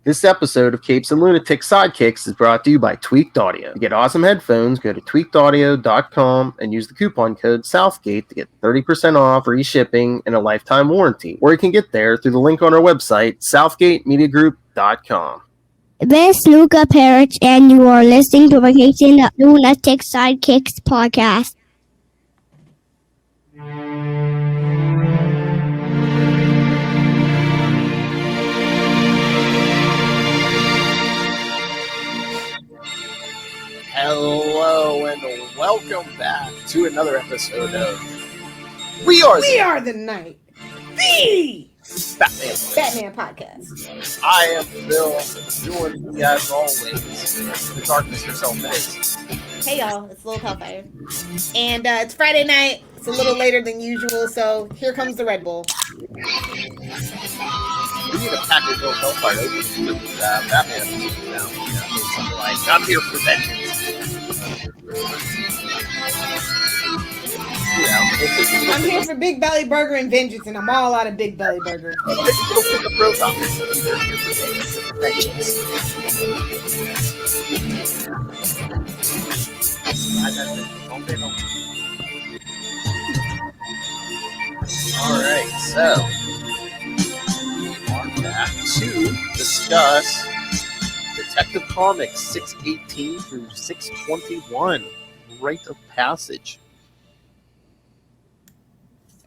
This episode of Capes and Lunatics Sidekicks is brought to you by Tweaked Audio. To get awesome headphones, go to tweakedaudio.com and use the coupon code Southgate to get 30% off, free shipping, and a lifetime warranty. Or you can get there through the link on our website, southgatemediagroup.com. This is Luca Parrish, and you are listening to the Capes and Lunatics Sidekicks podcast. Hello and welcome back to another episode of We Are the Night, the Batman podcast. I am Bill, joining me as always, the darkness herself is. Hey y'all, it's Little Hellfire. And it's Friday night. It's a little later than usual, so here comes the Red Bull. We need a package of Hellfire open with Batman now. Something like, I'm here for vengeance. I'm here for Big Belly Burger and vengeance, and I'm all out of Big Belly Burger. Alright, so on back to discuss Detective Comics 618 through 621, Rite of Passage.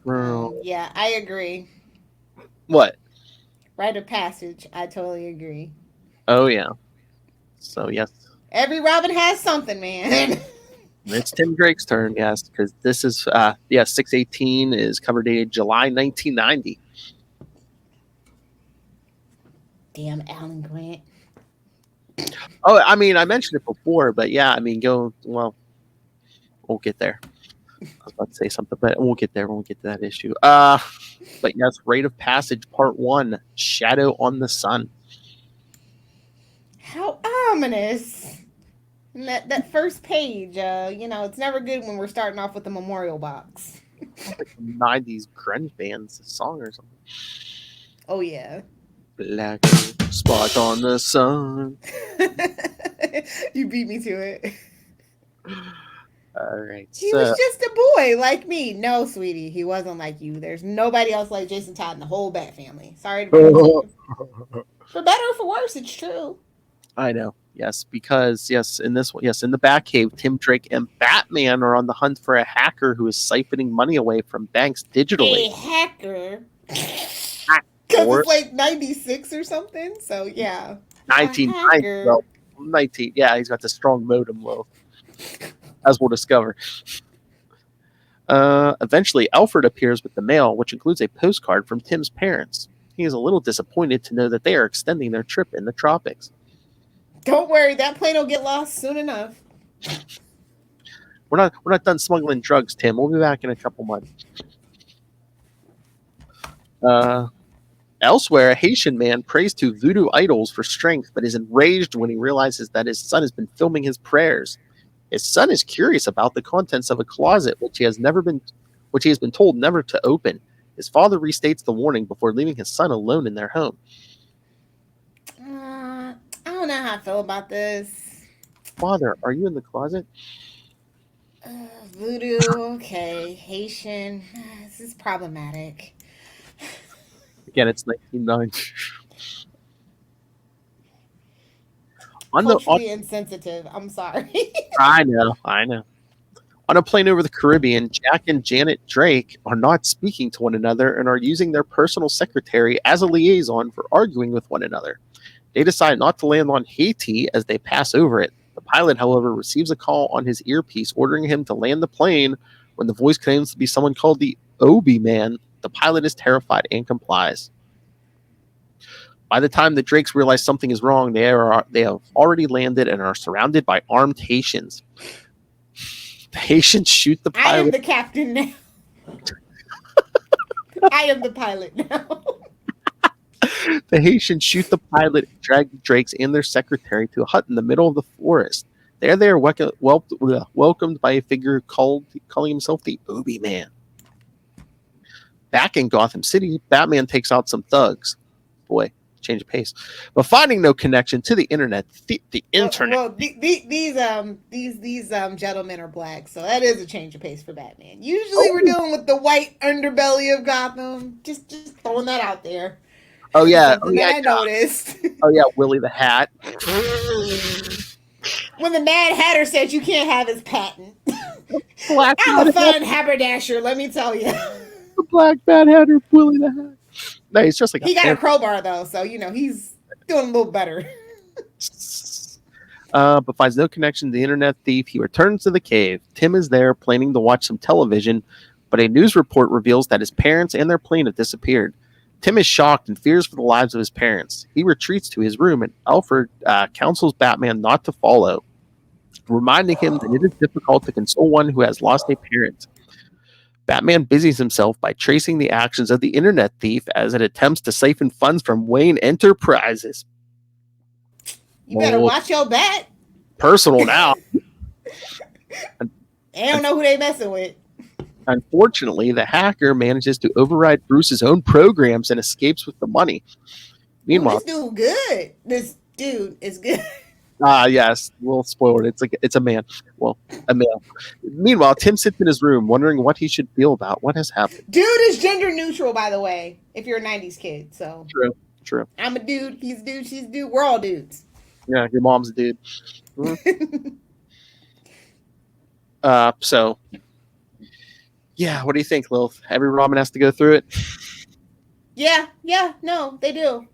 Yeah, I agree. What? Rite of Passage, I totally agree. Oh, yeah. So, yes. Every Robin has something, man. It's Tim Drake's turn, yes, because this is, 618 is cover dated July 1990. Damn Alan Grant. Oh, I mean, I mentioned it before, but yeah, I mean, we'll get there. I was about to say something, but we'll get there when we get to that issue. But yes, Rite of Passage Part 1, Shadow on the Sun. How ominous. And that first page, it's never good when we're starting off with a memorial box. Like 90s grunge band's song or something. Oh, yeah. Black spot on the sun. You beat me to it. All right. He was just a boy like me. No, sweetie, he wasn't like you. There's nobody else like Jason Todd in the whole Bat family. Sorry to break it to you. For better or for worse, it's true. I know. Yes, because in this one, in the Batcave, Tim Drake and Batman are on the hunt for a hacker who is siphoning money away from banks digitally. A hacker. Because it's like 96 or something. So yeah. 1990. Well, 19. Yeah, he's got the strong modem low, as we'll discover. Eventually, Alfred appears with the mail, which includes a postcard from Tim's parents. He is a little disappointed to know that they are extending their trip in the tropics. Don't worry, that plane will get lost soon enough. We're not done smuggling drugs, Tim. We'll be back in a couple months. Elsewhere, a Haitian man prays to voodoo idols for strength, but is enraged when he realizes that his son has been filming his prayers. His son is curious about the contents of a closet which he has been told never to open. His father restates the warning before leaving his son alone in their home. I don't know how I feel about this. Father, are you in the closet? Voodoo, okay. Haitian, this is problematic. Again, it's 1990. Culturally insensitive. I'm sorry. I know. On a plane over the Caribbean, Jack and Janet Drake are not speaking to one another and are using their personal secretary as a liaison for arguing with one another. They decide not to land on Haiti as they pass over it. The pilot, however, receives a call on his earpiece ordering him to land the plane. When the voice claims to be someone called the Obi Man, the pilot is terrified and complies. By the time the Drakes realize something is wrong, they have already landed and are surrounded by armed Haitians. The Haitians shoot the pilot. I am the captain now. I am the pilot now. The Haitians shoot the pilot and drag the Drakes and their secretary to a hut in the middle of the forest. There they are welcomed by a figure calling himself the Obi Man. Back in Gotham City, Batman takes out some thugs. Boy, change of pace. But finding no connection to the internet, the internet. Well, these gentlemen are black, so that is a change of pace for Batman. Usually, we're dealing with the white underbelly of Gotham. Just throwing that out there. Oh yeah, Something that I noticed. Oh yeah, Willie the Hat. When the Mad Hatter said you can't have his patent. Black I'm a fun haberdasher, let me tell you. The Black Mad Hatter, Willie the Hat. No, he's just like he got a crowbar though, so he's doing a little better. But finds no connection to the internet thief. He returns to the cave. Tim is there, planning to watch some television, but a news report reveals that his parents and their plane have disappeared. Tim is shocked and fears for the lives of his parents. He retreats to his room, and Alfred counsels Batman not to follow, reminding him that it is difficult to console one who has lost a parent. Batman busies himself by tracing the actions of the internet thief as it attempts to siphon funds from Wayne Enterprises. You better watch your back. Personal now. They don't know who they messing with. Unfortunately, the hacker manages to override Bruce's own programs and escapes with the money. Meanwhile, this dude is good. Yes, we'll spoil it. It's a man. Well, a male. Meanwhile, Tim sits in his room wondering what he should feel about what has happened. Dude is gender neutral, by the way, if you're a 90s kid. So True. I'm a dude, he's a dude, she's a dude. We're all dudes. Yeah, your mom's a dude. So, yeah, what do you think, Lilith? Every Robin has to go through it? Yeah, no, they do.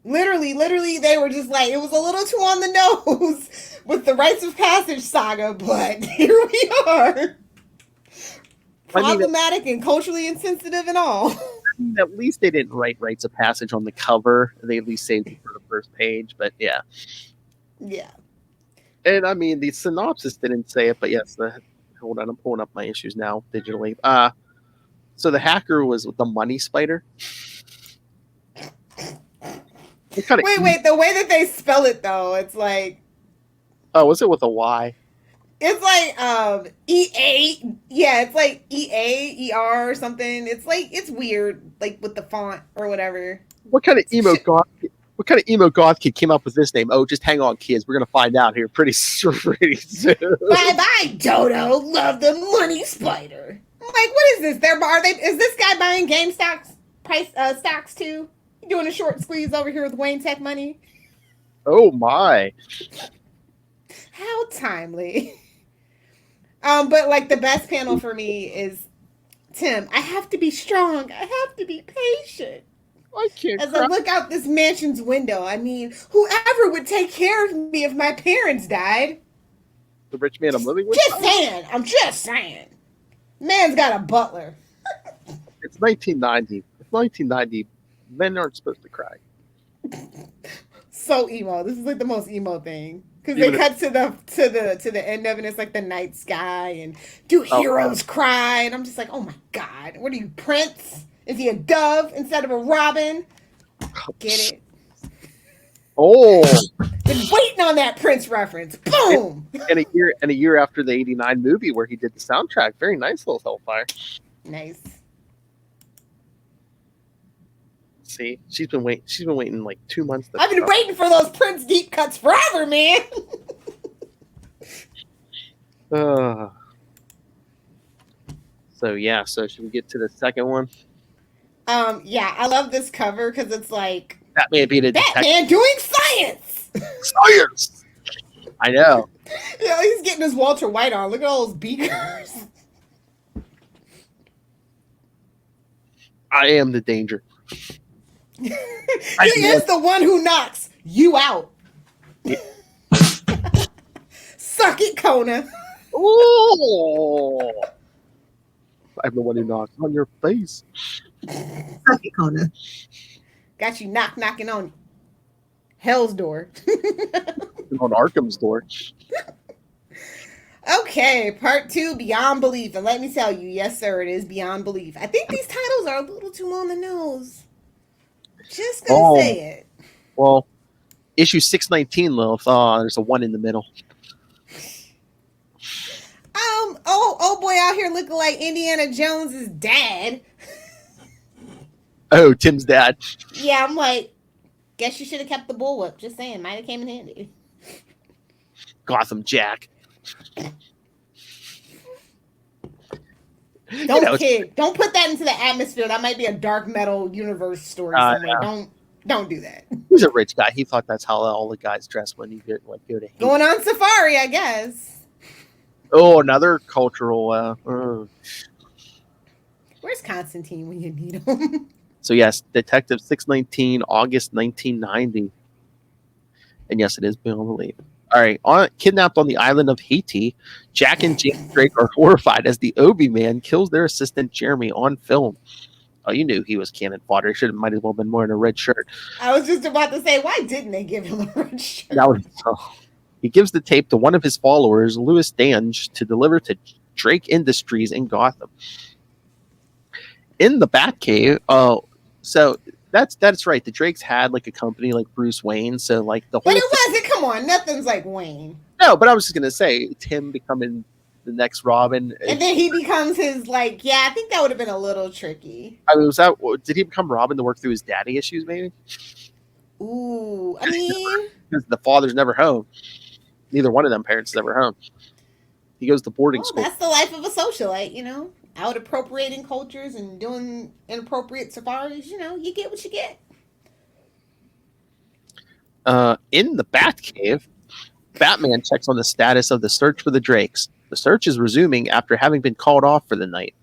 Literally, they were just like, it was a little too on the nose with the Rites of Passage saga, but here we are. Problematic and culturally insensitive and all. At least they didn't write Rites of Passage on the cover. They at least saved it for the first page, but yeah. Yeah. And I mean, the synopsis didn't say it, but yes, hold on, I'm pulling up my issues now digitally. So the hacker was the money spider. Wait, the way that they spell it though, it's like, oh, was it with a Y? It's like EA, yeah, it's like EAER or something. It's like, it's weird, like with the font or whatever. What kind of emo goth kid came up with this name? Oh, just hang on, kids. We're gonna find out here pretty soon. Bye, Dodo. Love the money spider. I'm like, what is this? Is this guy buying GameStop stocks too? Doing a short squeeze over here with Wayne Tech money. Oh my! How timely. But like the best panel for me is Tim. I have to be strong. I have to be patient. I can't. As I look out this mansion's window, I mean, whoever would take care of me if my parents died? The rich man I'm living with. I'm just saying. Man's got a butler. It's 1990. It's 1990. Men aren't supposed to cry. So emo. This is like the most emo thing because they cut to the end of it. And it's like the night sky and do heroes cry? And I'm just like, oh my god, what are you, Prince? Is he a dove instead of a robin? Get it? Oh, been waiting on that Prince reference. Boom. And a year after the '89 movie where he did the soundtrack, very nice little Hellfire. Nice. See, she's been waiting like 2 months. I've been waiting for those Prince deep cuts forever, man. So should we get to the second one? Yeah, I love this cover because it's like Batman doing science. Science. I know. Yeah, he's getting his Walter White on. Look at all those beakers. I am the danger. He is the one who knocks you out. Yeah. Suck it, Kona. Oh, I'm the one who knocks on your face. Suck it, Kona. Got you knocking on Hell's door. On Arkham's door. Okay, part 2, Beyond Belief. And let me tell you, yes, sir, it is Beyond Belief. I think these titles are a little too on the nose. Just gonna say it. Well, issue 619, Lilith. Oh, there's a 1 in the middle. Oh boy, out here looking like Indiana Jones's dad. Oh, Tim's dad. Yeah, I'm like, guess you should have kept the bullwhip. Just saying, might have came in handy. Gotham Jack. Don't put that into the atmosphere. That might be a dark metal universe story somewhere. Don't do that. He's a rich guy. He thought that's how all the guys dress when you go to Haiti. Going on safari, I guess. Oh, another cultural. Where's Constantine when you need him? So yes, Detective 619, August 1990, and yes, it is beyond belief. All right, kidnapped on the island of Haiti, Jack and James Drake are horrified as the Obi man kills their assistant Jeremy on film. Oh, you knew he was cannon fodder. Might as well have been wearing a red shirt. I was just about to say, why didn't they give him a red shirt? He gives the tape to one of his followers, Louis Dange, to deliver to Drake Industries in Gotham. In the Batcave, so that's right. The Drakes had like a company like Bruce Wayne, so like the whole. But it wasn't. Come on, nothing's like Wayne. No, but I was just gonna say Tim becoming the next Robin, and then he becomes his like. Yeah, I think that would have been a little tricky. I mean, did he become Robin to work through his daddy issues? Maybe. Ooh, I mean, because the father's never home. Neither one of them parents is ever home. He goes to boarding school. That's the life of a socialite, you know. Out appropriating cultures and doing inappropriate safaris, you know, you get what you get. In the Batcave, Batman checks on the status of the search for the Drakes. The search is resuming after having been called off for the night.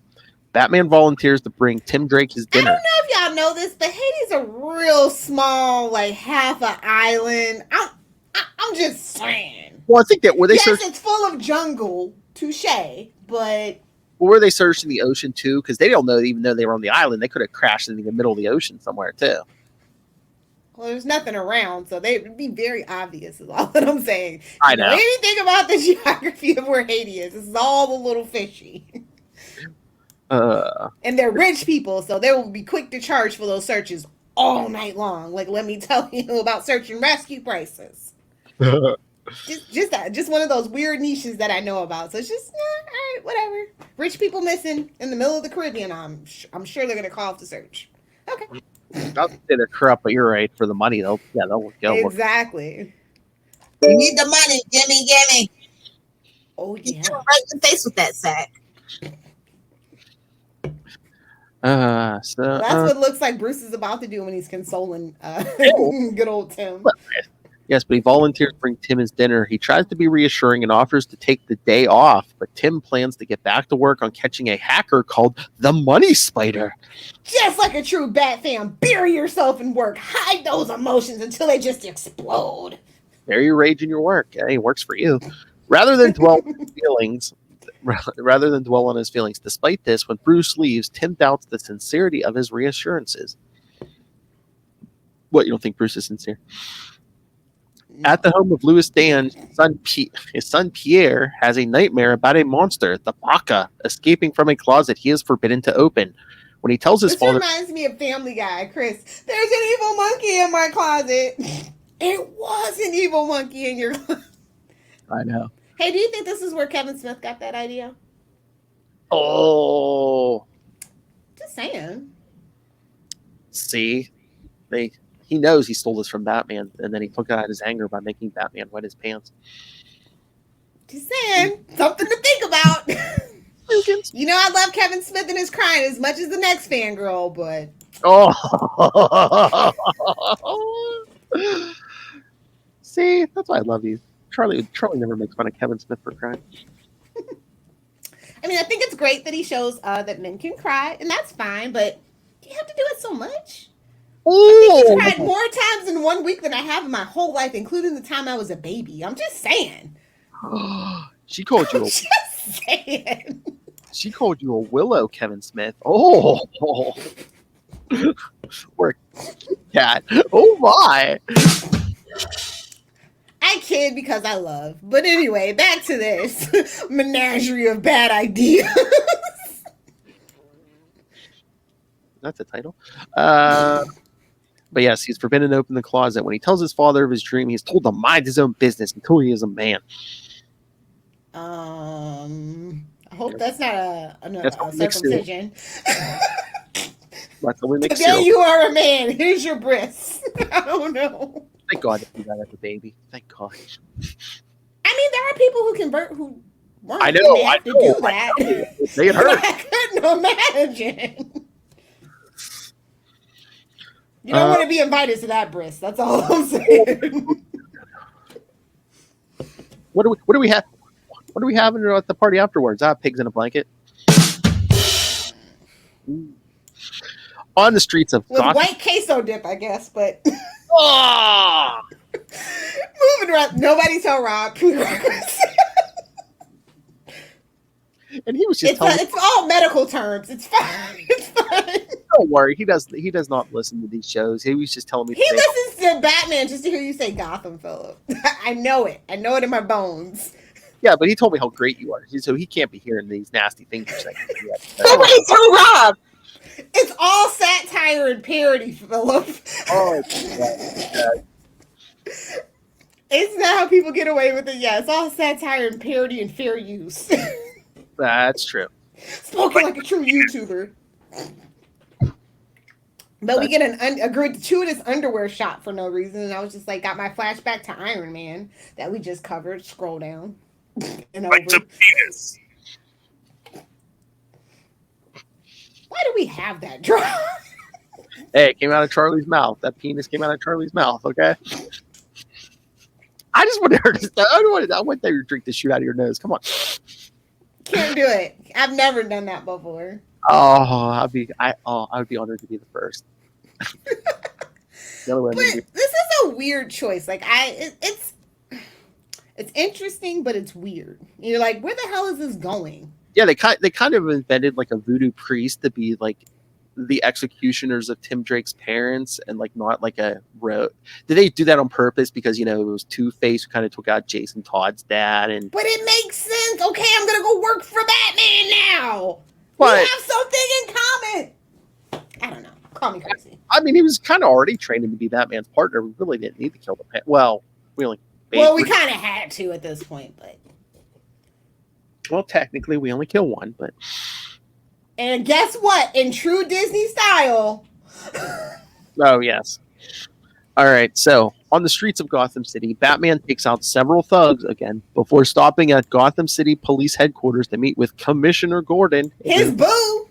Batman volunteers to bring Tim Drake his dinner. I don't know if y'all know this, but Haiti's a real small, like half an island. I'm just saying. Well, I think that it's full of jungle, touche, but. Were they searched in the ocean too? Because they don't know, even though they were on the island, they could have crashed in the middle of the ocean somewhere too. Well, there's nothing around, so they would be very obvious. Is all that I'm saying. I know. Anything about the geography of where Haiti is? This is all a little fishy. And they're rich people, so they will be quick to charge for those searches all night long. Like, let me tell you about search and rescue prices. Just one of those weird niches that I know about. So it's just all right, whatever. Rich people missing in the middle of the Caribbean. I'm sure they're gonna call off the search. Okay. I'll say they're corrupt, but you're right. For the money, they'll go. Exactly. You need the money, gimme. Oh yeah. You right in the face with that sack. So that's what it looks like Bruce is about to do when he's consoling good old Tim. Yes, but he volunteers to bring Tim his dinner. He tries to be reassuring and offers to take the day off, but Tim plans to get back to work on catching a hacker called the Money Spider. Just like a true Bat fan, bury yourself in work. Hide those emotions until they just explode. Bury your rage in your work. Hey, it works for you. Rather than dwell on his feelings, despite this, when Bruce leaves, Tim doubts the sincerity of his reassurances. What, you don't think Bruce is sincere? At the home of Louis Dange, his son Pierre has a nightmare about a monster, the Baka, escaping from a closet he is forbidden to open. When he tells his father... This reminds me of Family Guy, Chris. There's an evil monkey in my closet. It was an evil monkey in your closet. I know. Hey, do you think this is where Kevin Smith got that idea? Oh. Just saying. See? He knows he stole this from Batman, and then he took it out his anger by making Batman wet his pants. Just saying. Something to think about. You know, I love Kevin Smith and his crying as much as the next fangirl, but... Oh! See? That's why I love you. Charlie never makes fun of Kevin Smith for crying. I mean, I think it's great that he shows that men can cry, and that's fine, but do you have to do it so much? I think he's cried more times in 1 week than I have in my whole life, including the time I was a baby. I'm just saying. She called you. Just saying. She called you a willow, Kevin Smith. Oh, or a cat. Oh my. I kid because I love. But anyway, back to this menagerie of bad ideas. That's the title. But yes, he's forbidden to open the closet. When he tells his father of his dream, he's told to mind his own business until he is a man. I hope that's not a circumcision. That's how we make Today cereal. you are a man. Here's your bris. I don't know. Thank God that you got as a baby. Thank God. I mean, there are people who convert who weren't I know. and they have to do that. They get hurt. I couldn't imagine. You don't want to be invited to that bris. That's all I'm saying. What do we have? What do we have at the party afterwards? Pigs in a blanket. On the streets of With Gotham. white queso dip, I guess, but Oh! moving around. Nobody tell Rob. And he was just It's all medical terms. It's fine. It's fine. Don't worry, he does not listen to these shows. He was just telling me He listens to Batman just to hear you say Gotham, Philip. I know it. I know it in my bones. Yeah, but he told me how great you are, so he can't be hearing these nasty things you're saying. Somebody tell Rob. It's all satire and parody, Philip. Oh, God. It's not how people get away with it. Yeah, it's all satire and parody and fair use. That's true. Spoken like a true YouTuber. But we get a gratuitous underwear shot for no reason, and I was just like, got my flashback to Iron Man that we just covered. Scroll down and over. penis. Why do we have that drop? Hey, it came out of Charlie's mouth. That penis came out of Charlie's mouth. Okay. I just want her to. I want them to drink the shoot out of your nose. Come on. Can't do it. I've never done that before. Oh, I would be honored to be the first. The other way But this is a weird choice. Like it's interesting, but it's weird. You're like, where the hell is this going? Yeah, they kind of invented like a voodoo priest to be like the executioners of Tim Drake's parents, and like not like a road. Did they do that on purpose because it was Two-Face who kind of took out Jason Todd's dad? And But it makes sense. Okay, I'm gonna go work for Batman now. But- we have something in common. I don't know. Call me crazy. I mean, he was kind of already training to be Batman's partner. We really didn't need to kill the pet. Well, we only. Well, we kind of had to at this point, but. Well, technically, we only kill one, but. And guess what? In true Disney style. Oh, yes. All right. So, on the streets of Gotham City, Batman takes out several thugs again before stopping at Gotham City Police Headquarters to meet with Commissioner Gordon. His boo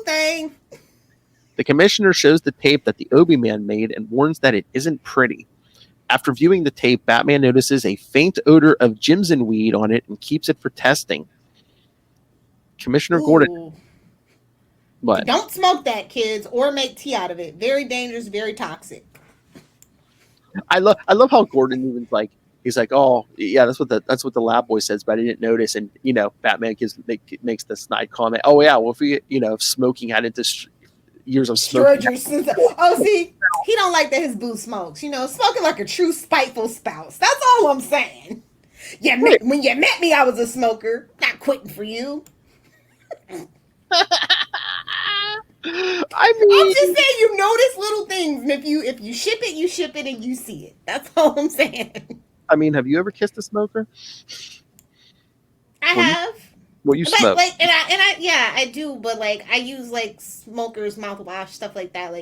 thing. The commissioner shows the tape that the Obi Man made and warns that it isn't pretty. After viewing the tape, Batman notices a faint odor of Jimson weed on it and keeps it for testing. Commissioner Gordon. What? Don't smoke that, kids, or make tea out of it. Very dangerous, very toxic. I love how Gordon even's like, he's like, oh yeah, that's what the lab boy says, but I didn't notice. And Batman makes the snide comment. Oh yeah, well if smoking had into years of smoking. Oh, see, he don't like that his boo smokes. Smoking like a true spiteful spouse. That's all I'm saying. Yeah, when you met me, I was a smoker. Not quitting for you. I'm just saying, you notice little things, and if you ship it, you ship it, and you see it. That's all I'm saying. I mean, have you ever kissed a smoker? I have. You smoke? I do, but I use smokers mouthwash, stuff like that.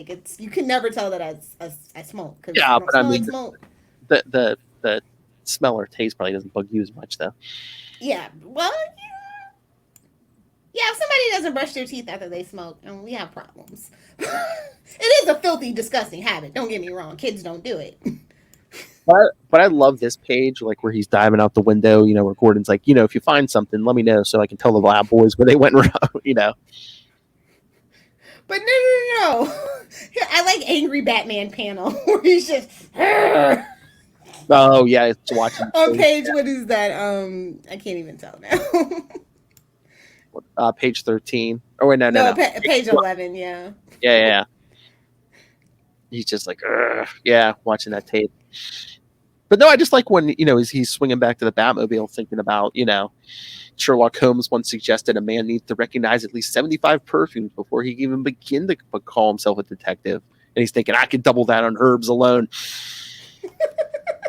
You can never tell that I smoke. Yeah, but I mean, smoke. the smell or taste probably doesn't bug you as much, though. Yeah, well, yeah. If somebody doesn't brush their teeth after they smoke, we have problems. It is a filthy, disgusting habit. Don't get me wrong. Kids don't do it. But I love this page, where he's diving out the window, where Gordon's like, if you find something, let me know so I can tell the lab boys where they went wrong, But no. I like angry Batman panel where he's just. Oh yeah, it's watching. On page, what is that? I can't even tell now. Page 13. Oh wait, no. Page 11. Yeah. Yeah. He's just like, watching that tape. But no, I just like when he's swinging back to the Batmobile, thinking about Sherlock Holmes once suggested a man needs to recognize at least 75 perfumes before he can even begin to call himself a detective. And he's thinking, I could double that on herbs alone.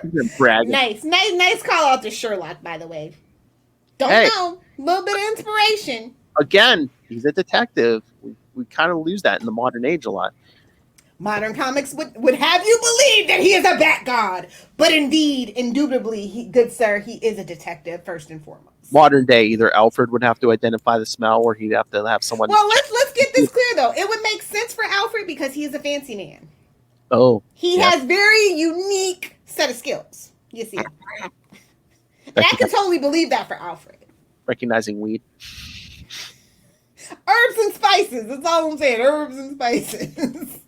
Nice call out to Sherlock, by the way. Don't know. A little bit of inspiration. Again, he's a detective. we kind of lose that in the modern age a lot. Modern comics would have you believe that he is a bat god, but indeed, indubitably, good sir, he is a detective first and foremost. Modern day, either Alfred would have to identify the smell, or he'd have to have someone. Well, let's get this clear though. It would make sense for Alfred because he is a fancy man. Oh, he has very unique set of skills. You see, and I can totally believe that for Alfred. Recognizing weed, herbs and spices. That's all I'm saying. Herbs and spices.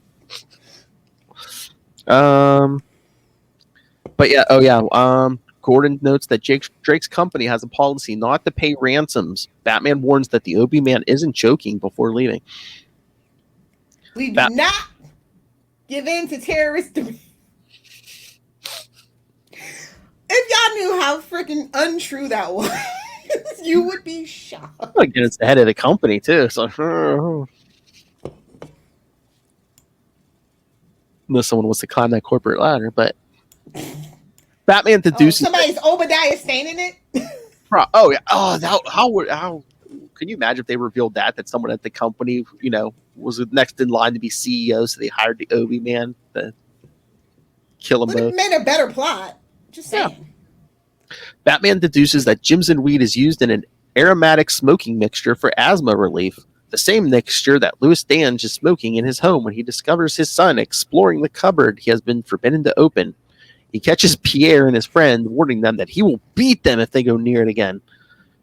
But yeah, Gordon notes that Drake's company has a policy not to pay ransoms. Batman warns that the Obi Man isn't joking before leaving. We do not give in to terrorist demands. If y'all knew how freaking untrue that was, you would be shocked. Again, it's the head of the company too, so unless someone wants to climb that corporate ladder, but Batman deduces somebody's Obadiah Stane in it. Oh yeah. Oh, how can you imagine if they revealed that someone at the company, was next in line to be CEO, so they hired the Obi Man to kill them both? Would have made a better plot. Just saying. Yeah. Batman deduces that Jimson weed is used in an aromatic smoking mixture for asthma relief. The same mixture that Louis Dange is smoking in his home when he discovers his son exploring the cupboard he has been forbidden to open. He catches Pierre and his friend, warning them that he will beat them if they go near it again.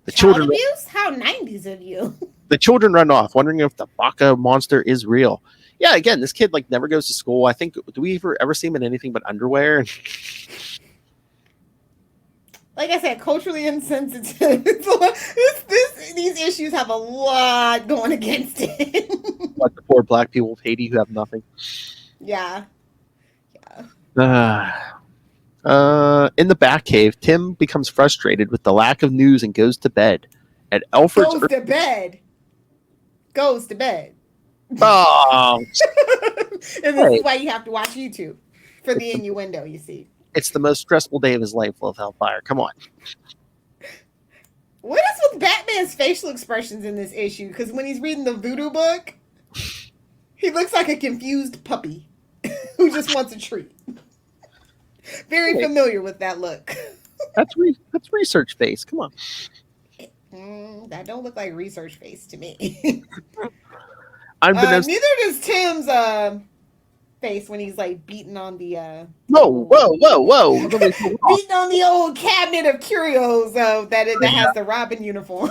The children abuse? How 90s of you? The children run off, wondering if the Baka monster is real. Yeah, again, this kid never goes to school. I think, do we ever see him in anything but underwear? Like I said, culturally insensitive. These issues have a lot going against it. Like the poor black people of Haiti who have nothing. Yeah. In the Batcave, Tim becomes frustrated with the lack of news and goes to bed. At Alfred's goes to bed. Oh. And this is why you have to watch YouTube for the innuendo, you see. It's the most stressful day of his life, Love Hellfire. Come on. What is with Batman's facial expressions in this issue? Because when he's reading the voodoo book, he looks like a confused puppy who just wants a treat. Very familiar with that look. That's research face. Come on. That don't look like research face to me. Neither does Tim's face when he's beating on the whoa beating on the old cabinet of curios that has the Robin uniform.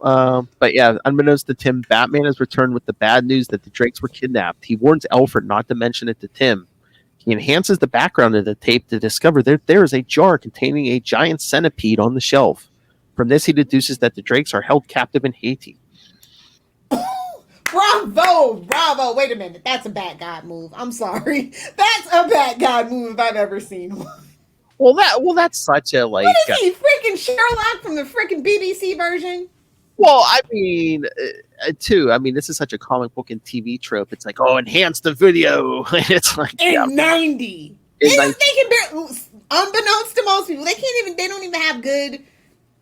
But yeah, unbeknownst to Tim, Batman has returned with the bad news that the Drakes were kidnapped. He warns Alfred not to mention it to Tim. He enhances the background of the tape to discover that there is a jar containing a giant centipede on the shelf. From this, he deduces that the Drakes are held captive in Haiti. Bravo! Wait a minute, that's a bad god move. I'm sorry, that's a bad god move if I've ever seen one. Well, that's such a What is he, freaking Sherlock from the freaking BBC version? Well, I mean, too. I mean, this is such a comic book and TV trope. It's enhance the video. It's in 90. They can unbeknownst to most people, they don't even have good.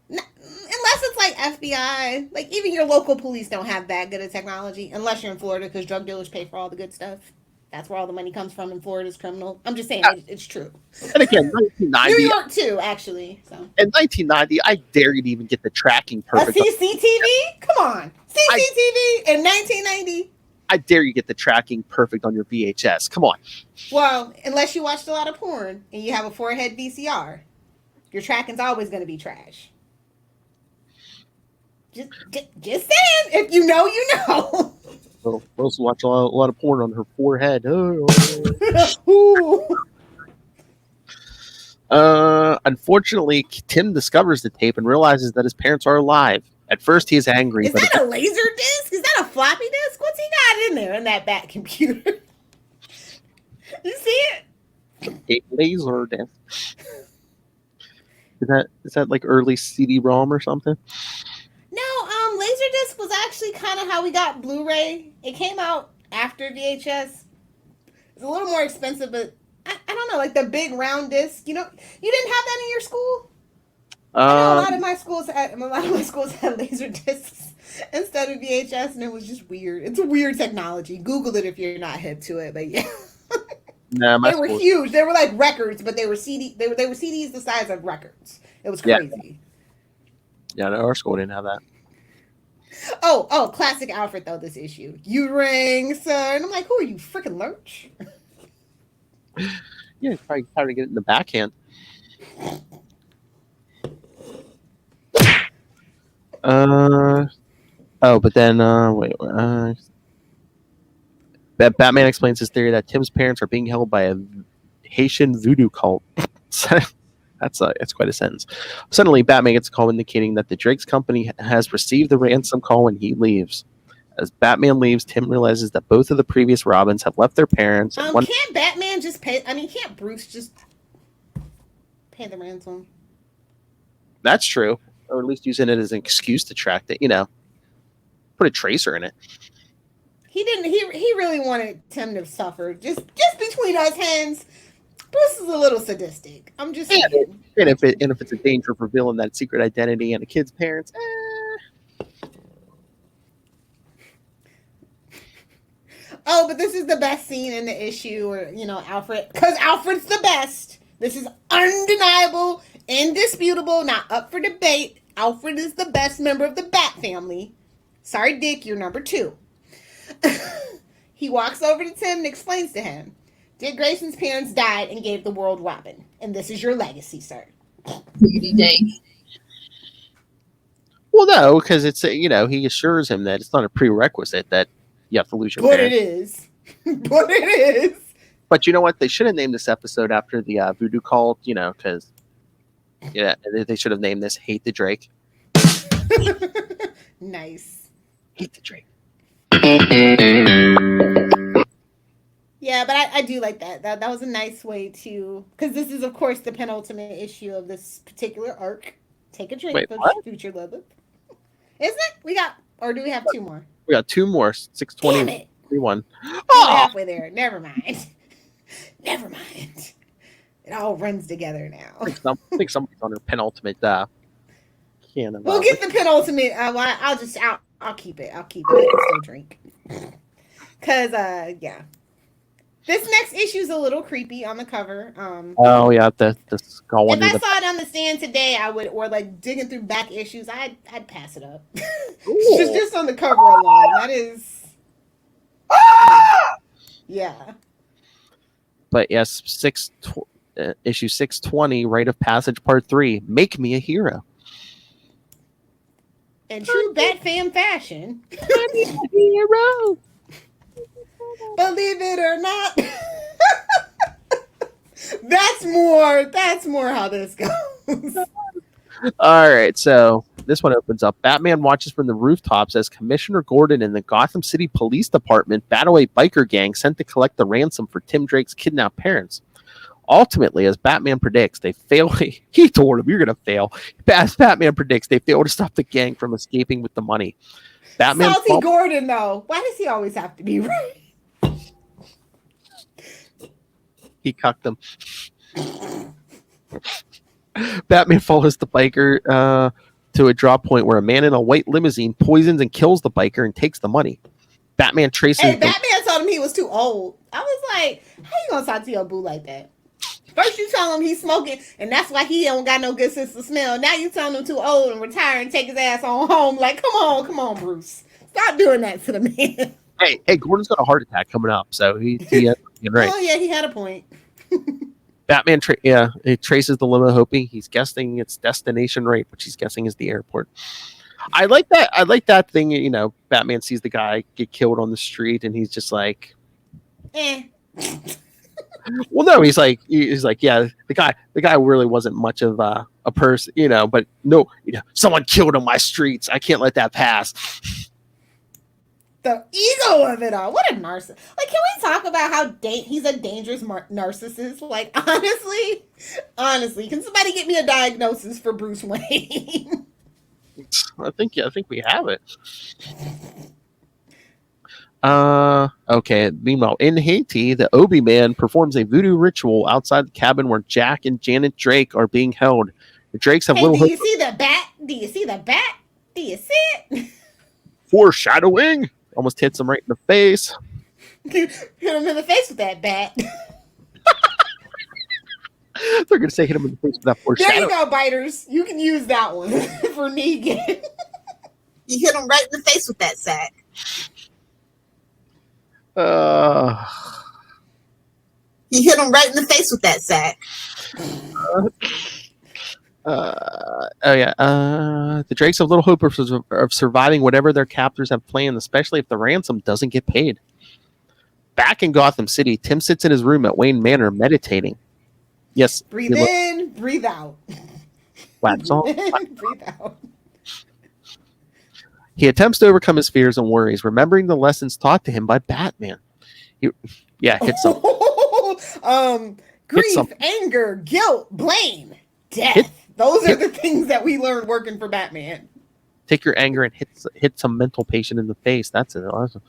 Unless it's FBI, even your local police don't have that good of technology, unless you're in Florida because drug dealers pay for all the good stuff. That's where all the money comes from in Florida's criminal. I'm just saying, it's true. And again, 1990. New York too, actually. So. In 1990, I dare you to even get the tracking perfect. A CCTV? Come on. CCTV in 1990? I dare you get the tracking perfect on your VHS. Come on. Well, unless you watched a lot of porn and you have a forehead VCR, your tracking's always going to be trash. Just saying. If you know, you know. Well, Rose watch a lot of porn on her forehead. Unfortunately, Tim discovers the tape and realizes that his parents are alive. At first, he is angry. Is that a laser disc? Is that a floppy disk? What's he got in there in that bat computer? You see it? A laser disc. Is that early CD-ROM or something? No, Laserdisc was actually kind of how we got Blu-ray. It came out after VHS. It's a little more expensive, but I don't know, the big round disc. You didn't have that in your school? I know Uh, a lot of my schools had laser discs instead of VHS, and it was just weird. It's a weird technology. Google it if you're not hip to it. But yeah, nah, my they were school. huge. They were like records, but they were CD. They were CDs the size of records. It was Yeah, crazy. yeah, no, our school didn't have that. Oh, classic Alfred though. This issue, you rang, sir, and I'm like, who are you, freaking Lurch? Yeah, he's probably trying to get it in the backhand. But then wait. Batman explains his theory that Tim's parents are being held by a Haitian voodoo cult. That's quite a sentence. Suddenly, Batman gets a call indicating that the Drake's company has received the ransom call and he leaves. As Batman leaves, Tim realizes that both of the previous Robins have left their parents. And Can't Batman just pay? I mean, can't Bruce just pay the ransom? That's true, or at least using it as an excuse to track it. Put a tracer in it. He didn't. He really wanted Tim to suffer. Just between us hens, Bruce is a little sadistic. I'm just saying. And if it's a danger of revealing that secret identity and a kid's parents, Oh, but this is the best scene in the issue, or Alfred, because Alfred's the best. This is undeniable, indisputable, not up for debate. Alfred is the best member of the Bat family. Sorry, Dick, you're number 2. He walks over to Tim and explains to him, Dick Grayson's parents died and gave the world Robin, and this is your legacy, sir. Well, no, because it's he assures him that it's not a prerequisite that you have to lose your parents. It is. But it is. But you know what? They should have named this episode after the voodoo cult, because they should have named this "Hate the Drake." Nice. Hate the Drake. Yeah, but I do like that. That was a nice way to, because this is, of course, the penultimate issue of this particular arc. Take a drink, future Lilith. Isn't it? Or do we have 2 more? We got 2 more. 620. Damn it. 31. Oh, halfway there. Never mind. Never mind. It all runs together now. I think somebody's on their penultimate can of. We'll get the penultimate. I'll keep it. I can still drink. Cause yeah. This next issue is a little creepy on the cover. Oh yeah, the skull. If I saw it on the stand today, I would, or like digging through back issues, I'd pass it up. just on the cover alone. That is. Yeah. But yes, issue 620, Rite of Passage Part 3. Make me a hero. In true Bat Fam fashion. Hero. Believe it or not. That's more how this goes. All right, so this one opens up. Batman watches from the rooftops as Commissioner Gordon and the Gotham City Police Department battle a biker gang sent to collect the ransom for Tim Drake's kidnapped parents. Ultimately, as Batman predicts, they fail. He told him, "You're going to fail." As Batman predicts, they fail to stop the gang from escaping with the money. Batman Salty Gordon, though. Why does he always have to be right? He cucked them. Batman follows the biker to a drop point where a man in a white limousine poisons and kills the biker and takes the money. Batman traces. Hey, Batman told him he was too old. I was like, how you gonna talk to your boo like that? First you tell him he's smoking, and that's why he don't got no good sense of smell. Now you tell him too old and retire and take his ass on home. Like, come on, Bruce. Stop doing that to the man. Hey, Gordon's got a heart attack coming up, so he right. Oh yeah, he had a point. Batman he traces the limo, hoping he's guessing its destination right, which he's guessing is the airport. I like that thing, Batman sees the guy get killed on the street and he's just like, well, no, he's like, yeah, the guy really wasn't much of a person, but no, someone killed on my streets. I can't let that pass. The ego of it all. What a narcissist. Like, can we talk about how he's a dangerous narcissist? Like, honestly, can somebody get me a diagnosis for Bruce Wayne? I think we have it. Okay. Meanwhile, in Haiti, the Obi Man performs a voodoo ritual outside the cabin where Jack and Janet Drake are being held. The Drakes have Hey, little do hope you see the bat? Do you see the bat? Do you see it? foreshadowing. Almost hits him right in the face. Hit him in the face with that bat. They're going to say hit him in the face with that There foreshadowing. you go, biters. You can use that one for Negan. You hit him right in the face with that sack. You hit him right in the face with that sack. The Drakes have little hope of surviving whatever their captors have planned, especially if the ransom doesn't get paid. Back in Gotham City, Tim sits in his room at Wayne Manor meditating. Yes. Breathe in, breathe out. Wax on. Breathe out. He attempts to overcome his fears and worries, remembering the lessons taught to him by Batman. Hits him. Grief, anger, guilt, blame, death. Those are the things that we learned working for Batman. Take your anger and hit some mental patient in the face. That's it. Awesome.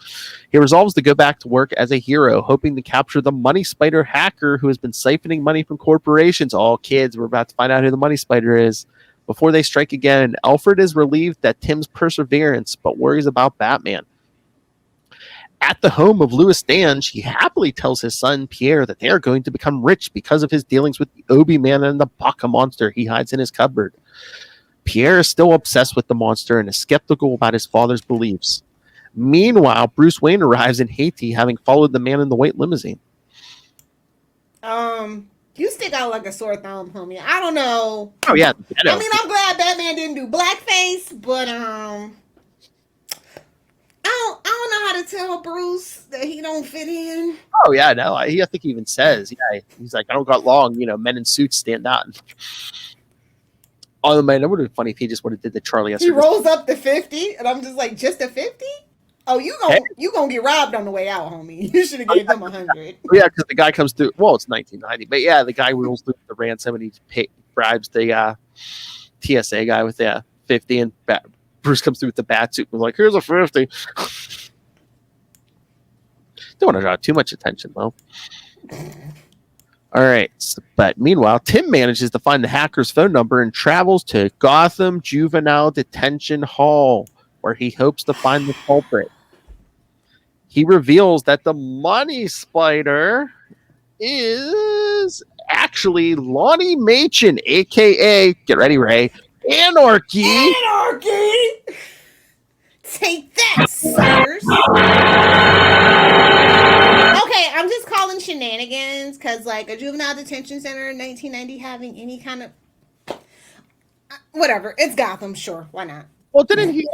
He resolves to go back to work as a hero, hoping to capture the Money Spider hacker who has been siphoning money from corporations. All kids, we're about to find out who the Money Spider is. Before they strike again, Alfred is relieved at Tim's perseverance, but worries about Batman. At the home of Louis Dange, he happily tells his son, Pierre, that they are going to become rich because of his dealings with the Obi-Man and the Baka monster he hides in his cupboard. Pierre is still obsessed with the monster and is skeptical about his father's beliefs. Meanwhile, Bruce Wayne arrives in Haiti, having followed the man in the white limousine. You stick out like a sore thumb, homie. I don't know. Oh, yeah. I mean, I'm glad Batman didn't do blackface, but I don't know how to tell Bruce that he don't fit in. Oh, yeah, no. I think he even says, he's like, I don't got long, men in suits stand out. Oh, man, it would have been funny if he just would have did the Charlie S. He rolls up to 50, and I'm just like, just a 50? Oh, you gonna get robbed on the way out, homie. You should have gave them 100. Yeah, because the guy comes through. Well, it's 1990, but yeah, the guy rolls through the ransom and he bribes the TSA guy with the 50, and Bruce comes through with the bat suit and like, here's a 50. Don't want to draw too much attention, though. All right, but meanwhile, Tim manages to find the hacker's phone number and travels to Gotham Juvenile Detention Hall, where he hopes to find the culprit. He reveals that the Money Spider is actually Lonnie Machin, a.k.a., get ready, Ray, Anarchy! Anarchy! Take that, suckers! Okay, I'm just calling shenanigans, because, like, a juvenile detention center in 1990 having any kind of... whatever, it's Gotham, sure, why not? Well, didn't he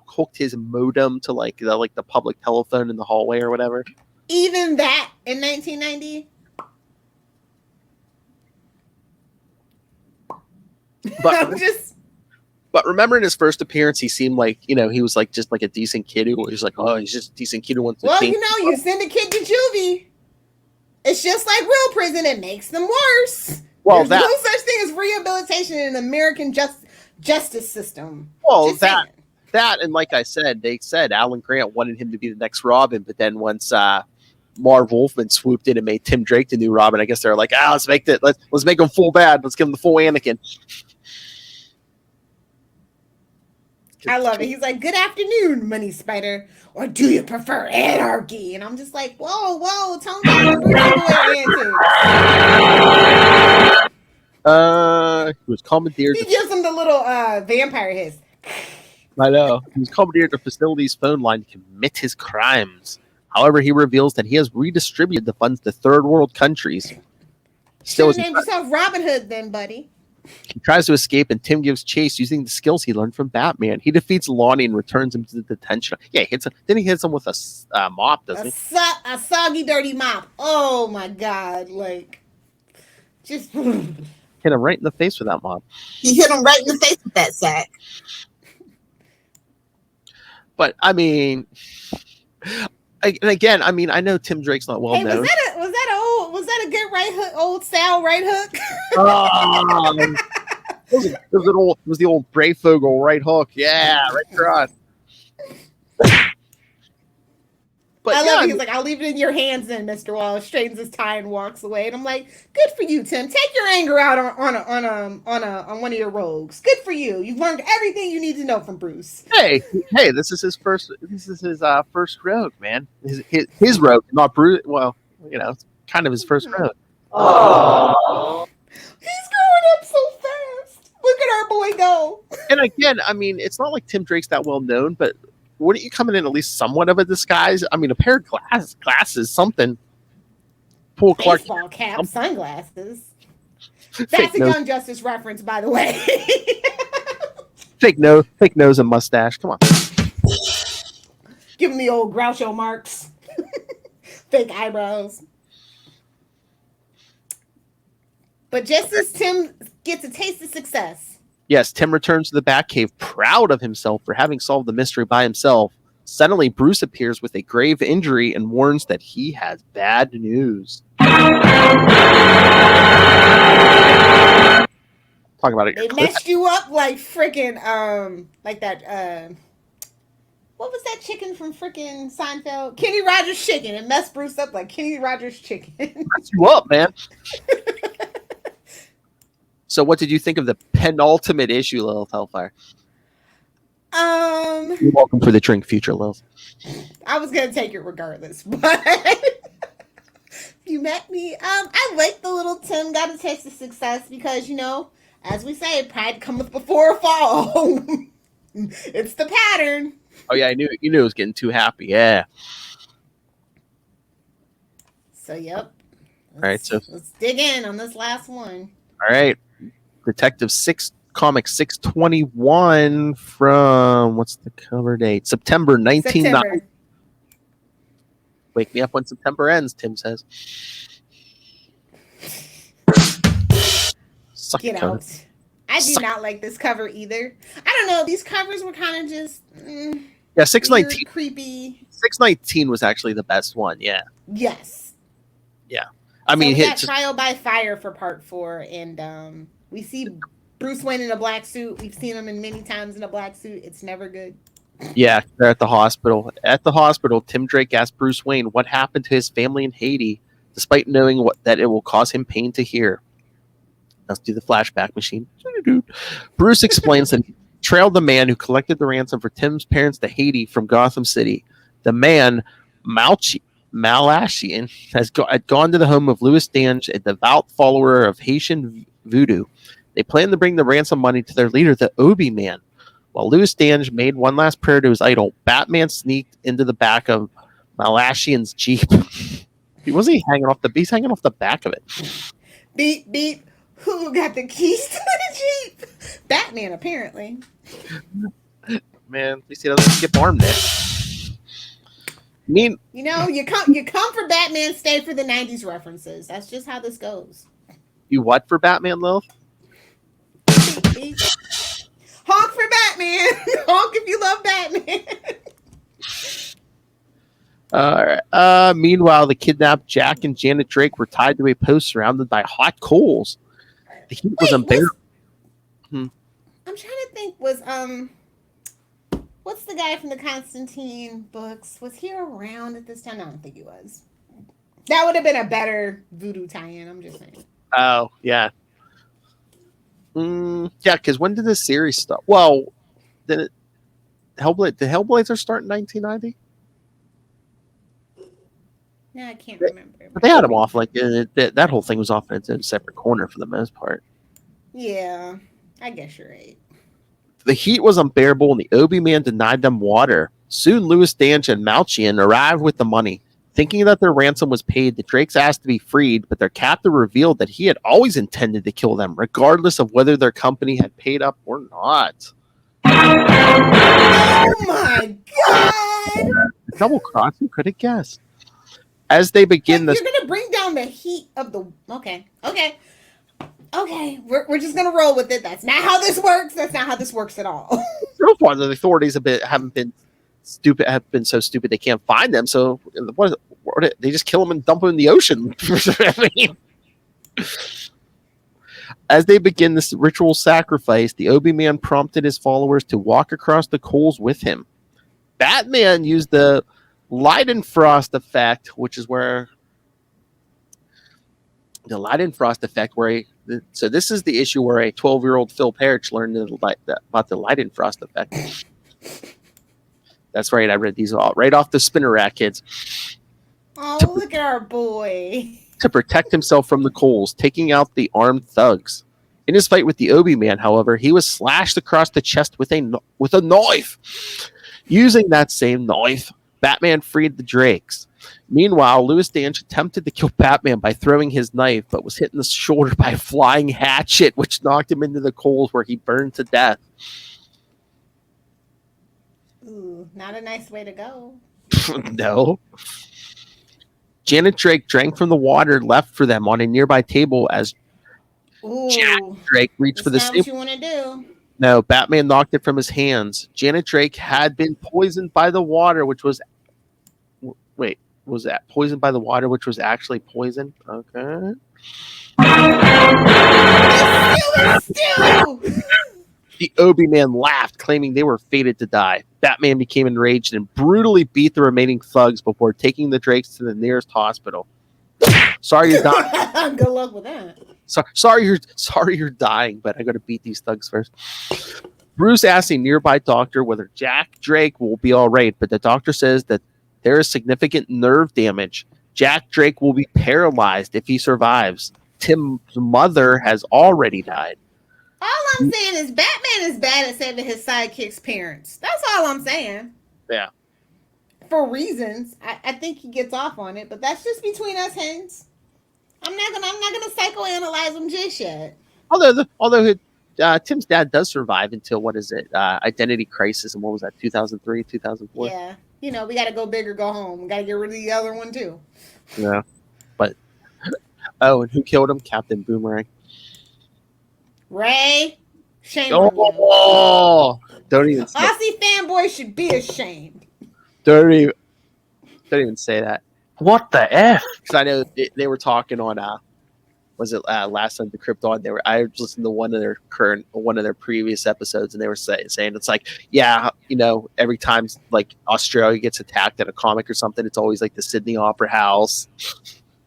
hooked his modem to like the public telephone in the hallway or whatever? Even that in 1990. But remember in his first appearance, he seemed like he was like just like a decent kid who was like, oh, he's just a decent kid who wants to. Well, you send a kid to juvie. It's just like real prison; it makes them worse. Well, there's no such thing as rehabilitation in an American justice system. Well, that and like I said, they said Alan Grant wanted him to be the next Robin, but then once Marv Wolfman swooped in and made Tim Drake the new Robin, I guess they're like, let's make him full bad. Let's give him the full Anakin. I love it. He's like, good afternoon, Money Spider. Or do you prefer anarchy? And I'm just like, whoa, tone down he was commandeered. He gives him the little vampire hiss. I know. He was commandeered the facility's phone line to commit his crimes. However, he reveals that he has redistributed the funds to third world countries. Still named yourself Robin Hood then, buddy. He tries to escape, and Tim gives chase using the skills he learned from Batman. He defeats Lonnie and returns him to the detention. Yeah, then he hits him with a mop, doesn't he? A soggy, dirty mop. Oh my God! Like, just hit him right in the face with that mop. He hit him right in the face with that sack. But I mean, I know Tim Drake's not well known. Was that a good right hook? Old style right hook? It was the old Brayfogle right hook. Yeah, right across. But I yeah, love it. He's like, I'll leave it in your hands then, Mr. Wallace. Straightens his tie and walks away. And I'm like, good for you, Tim. Take your anger out on one of your rogues. Good for you. You've learned everything you need to know from Bruce. hey, this is his first. This is his first rogue, man. His rogue, not Bruce. Well, it's kind of his first rogue. Oh, he's growing up so fast. Look at our boy go. And again, I mean, it's not like Tim Drake's that well known, but wouldn't you come in at least somewhat of a disguise? I mean, a pair of glasses, something. Pull Clark baseball cap, sunglasses. That's a Young Justice reference, by the way. fake nose and mustache. Come on. Give him the old Groucho marks. Fake eyebrows. But just as Tim gets a taste of success. Yes, Tim returns to the Batcave, proud of himself for having solved the mystery by himself. Suddenly, Bruce appears with a grave injury and warns that he has bad news. Talk about it. They messed you up like freaking like that what was that chicken from freaking Seinfeld? Kenny Rogers chicken. It messed Bruce up like Kenny Rogers chicken. Messed you up, man. So what did you think of the penultimate issue, Lilith Hellfire? You're welcome for the drink, future Lilith. I was gonna take it regardless, but you met me. I like the little Tim got a taste of success because, as we say, pride cometh before a fall. It's the pattern. Oh yeah, you knew it was getting too happy. Yeah. So yep. All right, so let's dig in on this last one. All right. Detective Comic 621 from, what's the cover date? September 1990. Wake me up when September ends, Tim says. Suck Get out. I do not like this cover either. I don't know. These covers were kind of just yeah, 619 creepy. 619 was actually the best one. Yeah. Yes. Yeah. I mean, we got Trial by Fire for part 4, and we see Bruce Wayne in a black suit. We've seen him in many times in a black suit. It's never good. Yeah, they're at the hospital. At the hospital, Tim Drake asks Bruce Wayne what happened to his family in Haiti, despite knowing that it will cause him pain to hear. Let's do the flashback machine. Bruce explains that he trailed the man who collected the ransom for Tim's parents to Haiti from Gotham City. The man, Malashian, had gone to the home of Louis Dange, a devout follower of Haitian voodoo. They planned to bring the ransom money to their leader, the Obi Man. While Louis Dange made one last prayer to his idol, Batman sneaked into the back of Malashian's Jeep. He's hanging off the back of it. Beep, beep. Who got the keys to the Jeep? Batman, apparently. Man, at least he doesn't skip arm there. You come for Batman, stay for the 90s references. That's just how this goes. You what for Batman, Lilith? Honk for Batman. Honk if you love Batman. All right. Meanwhile, the kidnapped Jack and Janet Drake were tied to a post surrounded by hot coals. The heat was unbearable. I'm trying to think. What's the guy from the Constantine books? Was he around at this time? I don't think he was. That would have been a better voodoo tie-in. I'm just saying. Oh yeah. Yeah, because when did this series start? Well, did Hellblazer start in 1990? No, I can't remember. But they had him off that whole thing was off in its own separate corner for the most part. Yeah, I guess you're right. The heat was unbearable, and the Obi Man denied them water. Soon, Louis Dange and Malchian arrived with the money. Thinking that their ransom was paid, the Drakes asked to be freed, but their captor revealed that he had always intended to kill them, regardless of whether their company had paid up or not. Oh my god! Double cross, who could have guessed? As they begin You're going to bring down the heat of the... Okay. We're just going to roll with it. That's not how this works. That's not how this works at all. So far, the authorities have been so stupid they can't find them. So they just kill them and dump them in the ocean. As they begin this ritual sacrifice, the Obi Man prompted his followers to walk across the coals with him. Batman used the Leidenfrost effect, which is where the Leidenfrost effect, so this is the issue where a 12-year-old Phil Parrish learned about the Leidenfrost effect. That's right. I read these all right off the spinner rack, kids. Oh, look at our boy. To protect himself from the coals, taking out the armed thugs. In his fight with the Obi Man, however, he was slashed across the chest with a knife. Using that same knife, Batman freed the Drakes. Meanwhile, Louis Dange attempted to kill Batman by throwing his knife, but was hit in the shoulder by a flying hatchet, which knocked him into the coals where he burned to death. Ooh, not a nice way to go. No. Janet Drake drank from the water left for them on a nearby table as Jack Drake reached for the same. What you want to do? No, Batman knocked it from his hands. Janet Drake had been poisoned by the water, which was... Wait, was that poisoned by the water, which was actually poison? Okay. Still. The Obi-Man laughed, claiming they were fated to die. Batman became enraged and brutally beat the remaining thugs before taking the Drakes to the nearest hospital. Sorry you're dying. Good luck with that. Sorry you're dying, but I got to beat these thugs first. Bruce asks a nearby doctor whether Jack Drake will be all right, but the doctor says that there is significant nerve damage. Jack Drake will be paralyzed if he survives. Tim's mother has already died. All I'm saying is Batman is bad at saving his sidekick's parents. That's all I'm saying. Yeah. For reasons. I think he gets off on it, but that's just between us hens. I'm not gonna psychoanalyze him just yet. Although Tim's dad does survive until Identity Crisis, and what was that, 2003, 2004? Yeah. We gotta go big or go home. We gotta get rid of the other one too. Yeah. But and who killed him? Captain Boomerang. Ray, shame on you. Oh, don't even say Aussie fanboy should be ashamed. Don't even say that. What the F? Because I know they were talking on was it last night the Krypton? I was listening to one of their previous episodes, and they were saying it's like, yeah, every time like Australia gets attacked at a comic or something, it's always like the Sydney Opera House.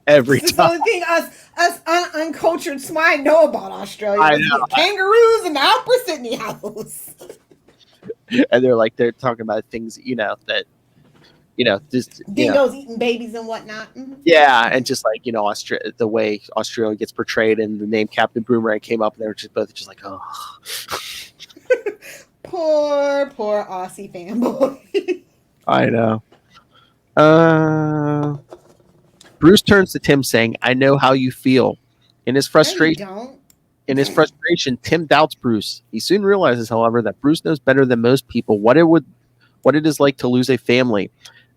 Every time. It's the only thing us uncultured swine know about Australia. I know. Kangaroos in the Opera Sydney House. And they're talking about things, that just dingoes eating babies and whatnot. Mm-hmm. Yeah, and just like the way Australia gets portrayed, and the name Captain Boomerang came up, and they were just both just like, oh. poor Aussie fanboy. I know. Bruce turns to Tim, saying, "I know how you feel." In his frustration, Tim doubts Bruce. He soon realizes, however, that Bruce knows better than most people what it is like to lose a family.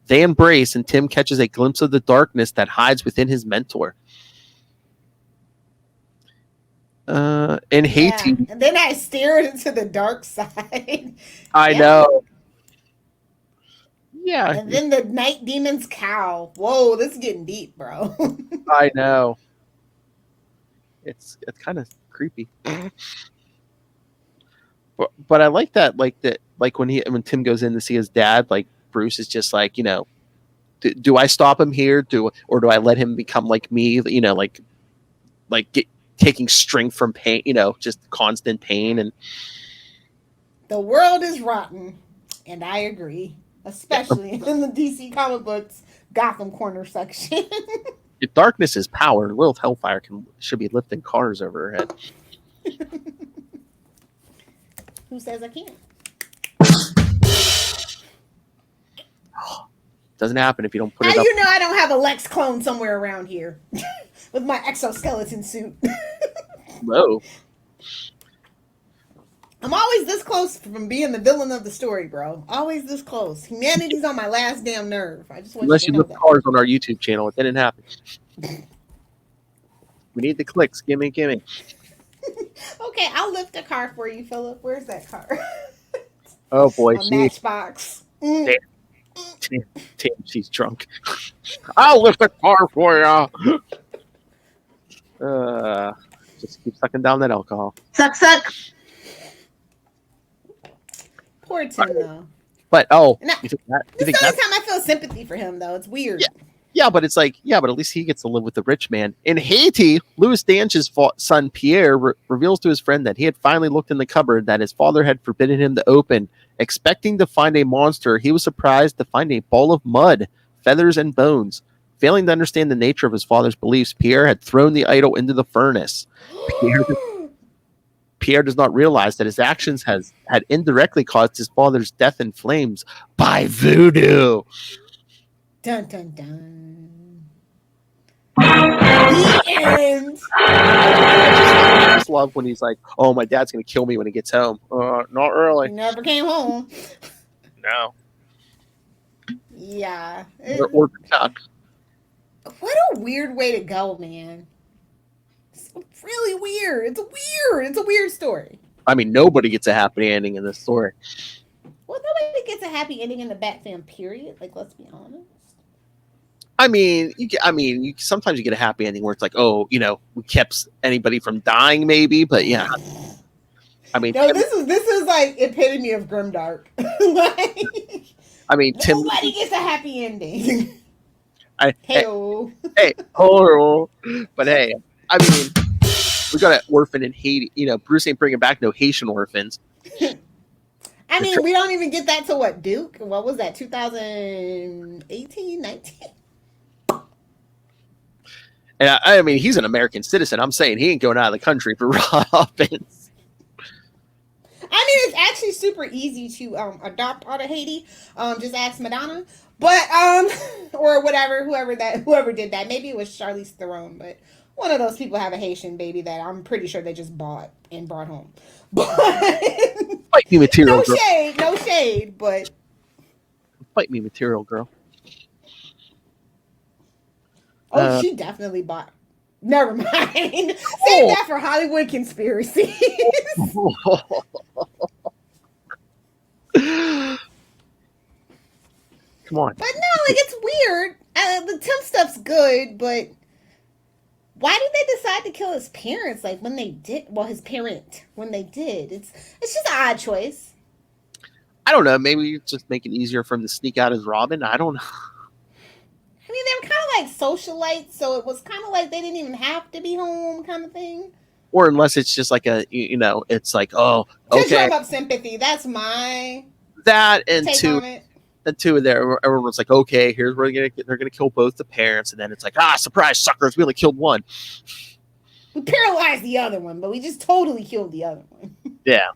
They embrace, and Tim catches a glimpse of the darkness that hides within his mentor. In Haiti, and then I stared into the dark side. I know. Yeah. And then the night demon's cow. Whoa, this is getting deep, bro. I know. It's kind of creepy. But I like that, like when Tim goes in to see his dad, like Bruce is just like, do I stop him here? Or do I let him become like me? Taking strength from pain, just constant pain. And the world is rotten, and I agree, especially in the DC comic books Gotham Corner section. If darkness is power, Lilith Hellfire should be lifting cars over her head. Who says I can't? Doesn't happen if you don't put How it up. You know I don't have a Lex clone somewhere around here with my exoskeleton suit. Whoa. I'm always this close from being the villain of the story, bro. Always this close. Humanity's on my last damn nerve. I just want Unless you lift lift cars on our YouTube channel, it didn't happen. We need the clicks. Gimme. Okay, I'll lift a car for you, Philip. Where's that car? Oh boy, Matchbox. Damn, she's drunk. I'll lift a car for you. Just keep sucking down that alcohol. Suck. Poor Tim, though. But And I, you think that? You this think is the only that? time I feel sympathy for him, though. It's weird. Yeah. Yeah, but it's like, yeah, but at least he gets to live with the rich man. In Haiti, Louis Dange's son Pierre reveals to his friend that he had finally looked in the cupboard that his father had forbidden him to open. Expecting to find a monster, he was surprised to find a ball of mud, feathers, and bones. Failing to understand the nature of his father's beliefs, Pierre had thrown the idol into the furnace. Pierre does not realize that his actions had indirectly caused his father's death in flames by voodoo. Dun dun dun. The end. I just love when he's like, "Oh, my dad's gonna kill me when he gets home." Not He really. never came home. No. Yeah. Or What a weird way to go, man. It's really weird. It's weird. It's a weird story. I mean, nobody gets a happy ending in this story. Well, nobody gets a happy ending in the Batman period. Like, let's be honest. I mean, sometimes you get a happy ending where it's like, oh, we kept anybody from dying, maybe, but yeah. I mean, No, this is like epitome of grimdark. Tim. Nobody gets a happy ending. Hey, Oh. but hey, I mean, we got an orphan in Haiti. Bruce ain't bringing back no Haitian orphans. I mean, we don't even get that to what, Duke? What was that, 2018, 19? And I mean, he's an American citizen. I'm saying he ain't going out of the country for Robins. I mean, it's actually super easy to adopt out of Haiti. Just ask Madonna, but or whatever, whoever did that. Maybe it was Charlize Theron, but one of those people have a Haitian baby that I'm pretty sure they just bought and brought home. But Fight me, material girl. No shade, but Fight me, material girl. she definitely bought. Never mind. Save that for Hollywood conspiracies. Come on. But no, like, it's weird. The Tim stuff's good, but why did they decide to kill his parents? Like, when they did, well, his parent when they did. It's just an odd choice. I don't know. Maybe just make it easier for him to sneak out as Robin. I don't know. I mean, they were kind of like socialites, so it was kind of like they didn't even have to be home, kind of thing. Or unless it's just like it's like, oh, okay. To drum up sympathy. That's my that and take on it. The two there, everyone's like, okay, here's where they're gonna kill both the parents, and then it's like, surprise, suckers, we only killed one. We paralyzed the other one, but we just totally killed the other one. Yeah.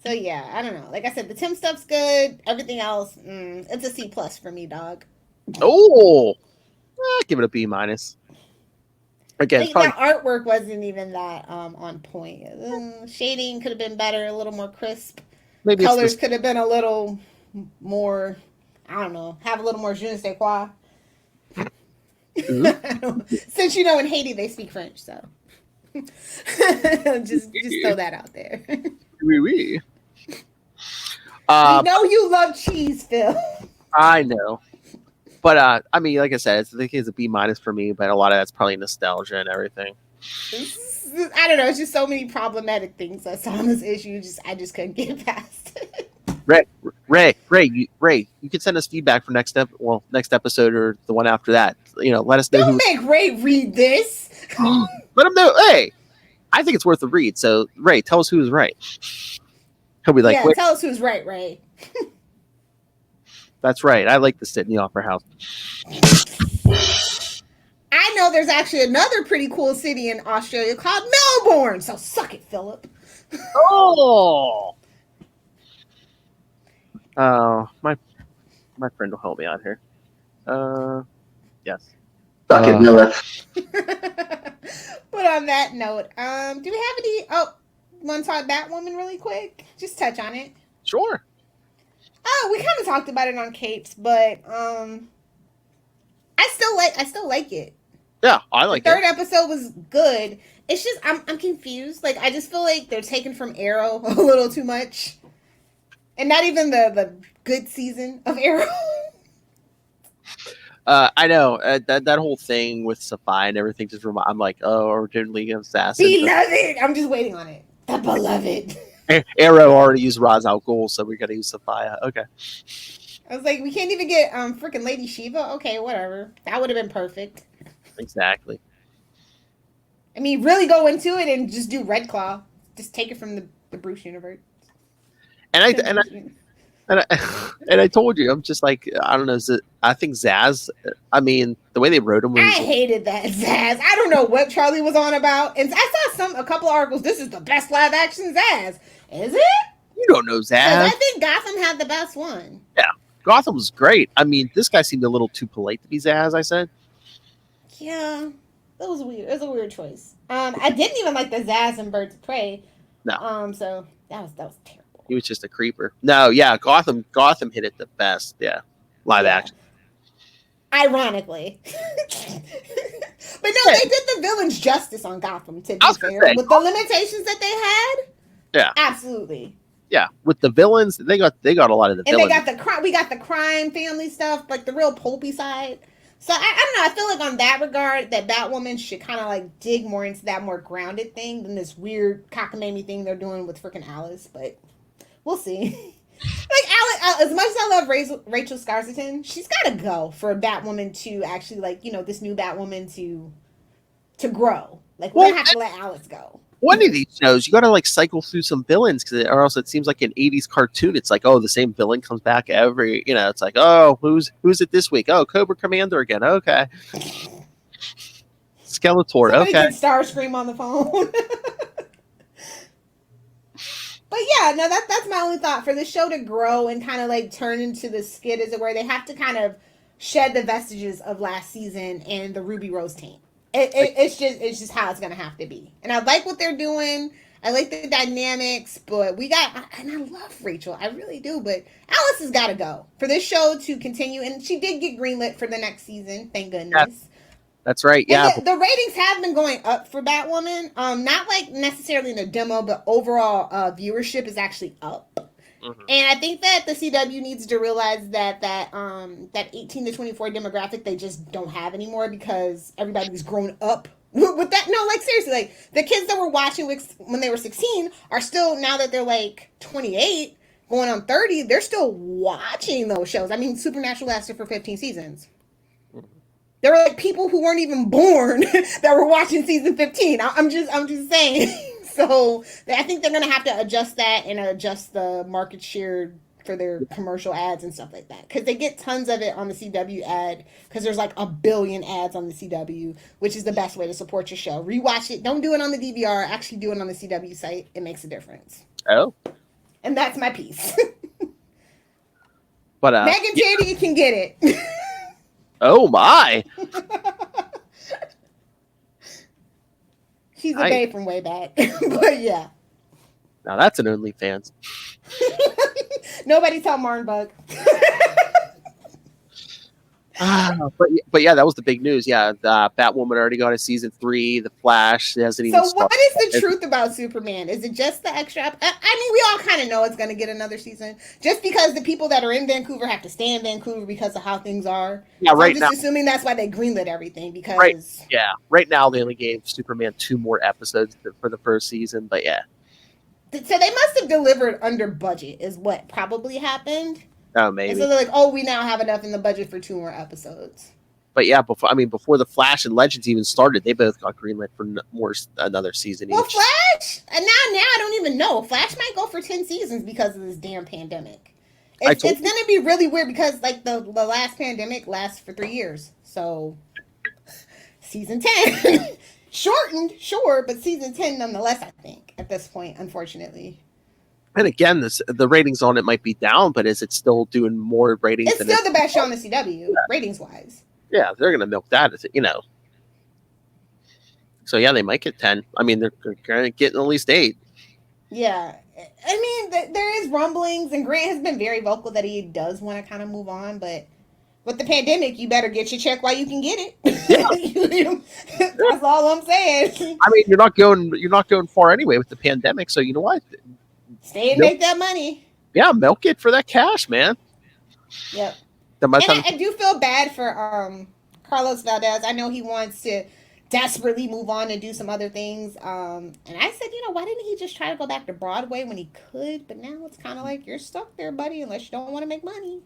So yeah, I don't know. Like I said, the Tim stuff's good. Everything else, it's a C+ for me, dog. Oh, give it a B-. Again, the artwork wasn't even that on point. Shading could have been better, a little more crisp. Maybe colors could have been a little more, I don't know, have a little more je ne sais quoi. Since in Haiti they speak French, so just throw that out there. Oui. I know you love cheese, Phil. I know. But I mean, like I said, I think it's a B- for me, but a lot of that's probably nostalgia and everything. I don't know. It's just so many problematic things I saw in this issue. I just couldn't get past it. Ray, you can send us feedback for next episode or the one after that. Let us know. Don't make Ray read this. Let him know. Hey, I think it's worth a read. So Ray, tell us who's right. He'll be like, yeah, tell us who's right, Ray. That's right. I like to sit in the opera house. I know there's actually another pretty cool city in Australia called Melbourne. So suck it, Philip. Oh, my friend will help me out here. Yes. Suck it, Miller. But on that note, do we have any? Oh, want to talk Batwoman really quick? Just touch on it. Sure. Oh, we kind of talked about it on Capes, but I still like it. Yeah, I like it. The third episode was good. It's just I'm confused. Like, I just feel like they're taking from Arrow a little too much, and not even the good season of Arrow. I know that whole thing with Safi and everything. I'm like, oh, we're doing League of Assassins. Beloved. I'm just waiting on it. The Beloved. Arrow already used Ra's al Ghul, so we got to use Sophia. Okay. I was like, we can't even get freaking Lady Shiva. Okay, whatever. That would have been perfect. Exactly. I mean, really go into it and just do Red Claw. Just take it from the Bruce universe. And I told you, I'm just like, I don't know. I think Zaz. I mean, the way they wrote him was. I hated that Zaz. I don't know what Charlie was on about, and I saw a couple articles. This is the best live action Zaz. Is it? You don't know Zaz. I think Gotham had the best one. Yeah, Gotham was great. I mean, this guy seemed a little too polite to be Zaz. I said. Yeah, that was weird. It was a weird choice. I didn't even like the Zaz and Birds of Prey. No. So that was terrible. He was just a creeper. No, yeah, Gotham hit it the best. Yeah, live action. Ironically. But no, they did the villains justice on Gotham, to be fair. With the limitations that they had. Yeah. Absolutely. Yeah, with the villains, they got a lot of the villains. And we got the crime family stuff, like the real pulpy side. So I don't know, I feel like on that regard, that Batwoman should kind of like dig more into that more grounded thing than this weird cockamamie thing they're doing with freaking Alice, but we'll see. Like Alice, as much as I love Rachel Skarsten, she's got to go for a Batwoman to actually, like, you know, this new Batwoman to grow. Like, we're going to have to let Alice go. One of these shows, you got to like cycle through some villains, or else it seems like an 80s cartoon. It's like, oh, the same villain comes back every, you know, it's like, oh, who's it this week? Oh, Cobra Commander again. Okay. Skeletor. Somebody okay. Get Starscream on the phone. But yeah, no, that's my only thought. For the show to grow and kind of like turn into the skid, as it were, they have to kind of shed the vestiges of last season and the Ruby Rose taint. It's just how it's gonna have to be. And I like what they're doing. I like the dynamics, but and I love Rachel, I really do. But Alice has got to go for this show to continue, and she did get greenlit for the next season. Thank goodness. That's right. Yeah, the ratings have been going up for Batwoman. Not like necessarily in the demo, but overall viewership is actually up. Mm-hmm. And I think that the CW needs to realize that 18 to 24 demographic they just don't have anymore, because everybody's grown up with that. No, like seriously, like the kids that were watching when they were 16 are still, now that they're like 28 going on 30, they're still watching those shows. I mean, Supernatural lasted for 15 seasons. Mm-hmm. There were like people who weren't even born that were watching season 15. I'm just saying. So I think they're going to have to adjust that and adjust the market share for their commercial ads and stuff like that. Because they get tons of it on the CW ad, because there's like 1 billion ads on the CW, which is the best way to support your show. Rewatch it. Don't do it on the DVR. Actually do it on the CW site. It makes a difference. Oh. And that's my piece. But Megan Thee can get it. Oh my. She's a babe from way back. But yeah. Now that's an OnlyFans. Nobody tell Marnbug. But yeah, that was the big news. Yeah, Batwoman already got a season 3. The Flash hasn't even started. So what is the truth about Superman? Is it just the extra? I mean, we all kind of know it's going to get another season, just because the people that are in Vancouver have to stay in Vancouver because of how things are. Yeah, right now. I'm just assuming that's why they greenlit everything, because right now they only gave Superman 2 more episodes for the first season. But yeah. So they must have delivered under budget, is what probably happened. Oh, maybe. And so they're like, oh, we now have enough in the budget for 2 more episodes. But yeah, before the Flash and Legends even started, they both got greenlit for another season. Well, each. Flash, and now I don't even know. Flash might go for 10 seasons because of this damn pandemic. It's going to be really weird, because like the last pandemic lasts for 3 years. So season 10 shortened, sure, but season 10 nonetheless, I think, at this point, unfortunately. And again, the ratings on it might be down, but is it still doing more ratings? It's still the best show on the CW, ratings-wise. Yeah, they're going to milk that, So yeah, they might get 10. I mean, they're going to get at least 8. Yeah. I mean, there is rumblings, and Grant has been very vocal that he does want to kind of move on, but with the pandemic, you better get your check while you can get it. Yeah. That's all I'm saying. I mean, you're not going far anyway with the pandemic, so you know what? Stay and make that money. Yeah, milk it for that cash, man. Yep. And I do feel bad for Carlos Valdez. I know he wants to desperately move on and do some other things. And I said, why didn't he just try to go back to Broadway when he could? But now it's kind of like you're stuck there, buddy, unless you don't want to make money.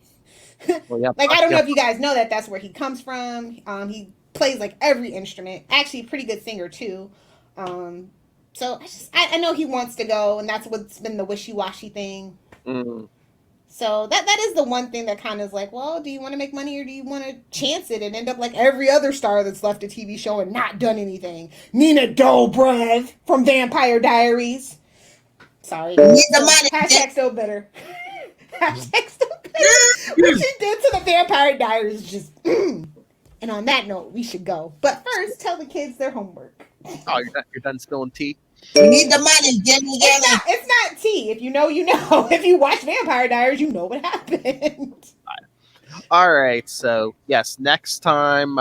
Well, yeah, Like I don't know if you guys know that that's where he comes from. He plays like every instrument. Actually, a pretty good singer too. So I know he wants to go, and that's what's been the wishy-washy thing. Mm. So that is the one thing that kind of is like, well, do you want to make money or do you want to chance it and end up like every other star that's left a TV show and not done anything? Nina Dobrev from Vampire Diaries. Sorry. Need the money. Hashtag still bitter. Hashtag still bitter. What she did to the Vampire Diaries is just... And on that note, we should go. But first, tell the kids their homework. Oh, you're done spilling tea? You need the money. Gimme. It's not tea. If you know, you know. If you watch Vampire Diaries, you know what happened. All right. So, yes, next time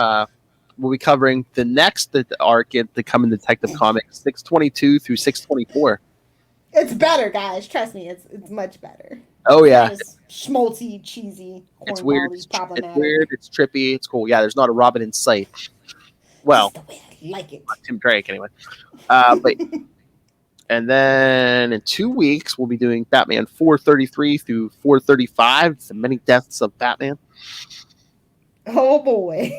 we'll be covering the next arc in the Coming Detective Comics, 622 through 624. It's better, guys. Trust me. It's much better. Oh, yeah. It's schmaltzy, cheesy, It's weird. cornbally, It's problematic. weird. It's trippy. It's cool. Yeah, there's not a Robin in sight. Well, That's the way I like it. Tim Drake, anyway. But and then in 2 weeks, we'll be doing Batman 433 through 435, The Many Deaths of Batman. Oh, boy.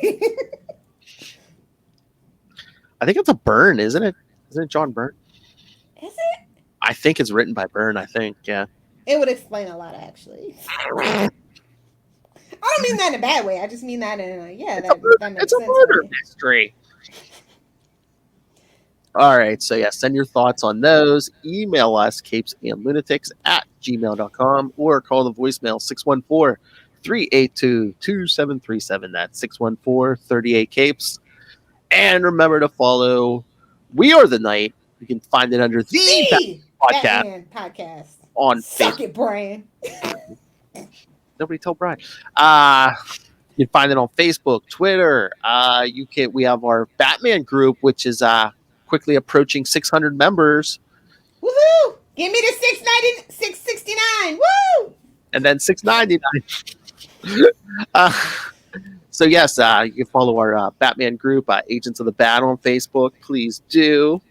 I think it's a Byrne, isn't it? Isn't it John Byrne? Is it? I think it's written by Byrne, I think, yeah. It would explain a lot, actually. I don't mean that in a bad way. I just mean that in a, that makes It's a sense. murder Right? mystery. All right, so yeah, send your thoughts on those. Email us, capesandlunatics@gmail.com, or call the voicemail 614-382-2737. That's 614-38-CAPES. And remember to follow We Are the Night. You can find it under the Batman podcast on Suck Facebook. it, Brian. Nobody tell Brian. You can find it on Facebook, Twitter. We have our Batman group, which is quickly approaching 600 members. Woohoo! Give me the 669. Woo! And then 699. So yes, you can follow our Batman group, Agents of the Bat, on Facebook. Please do.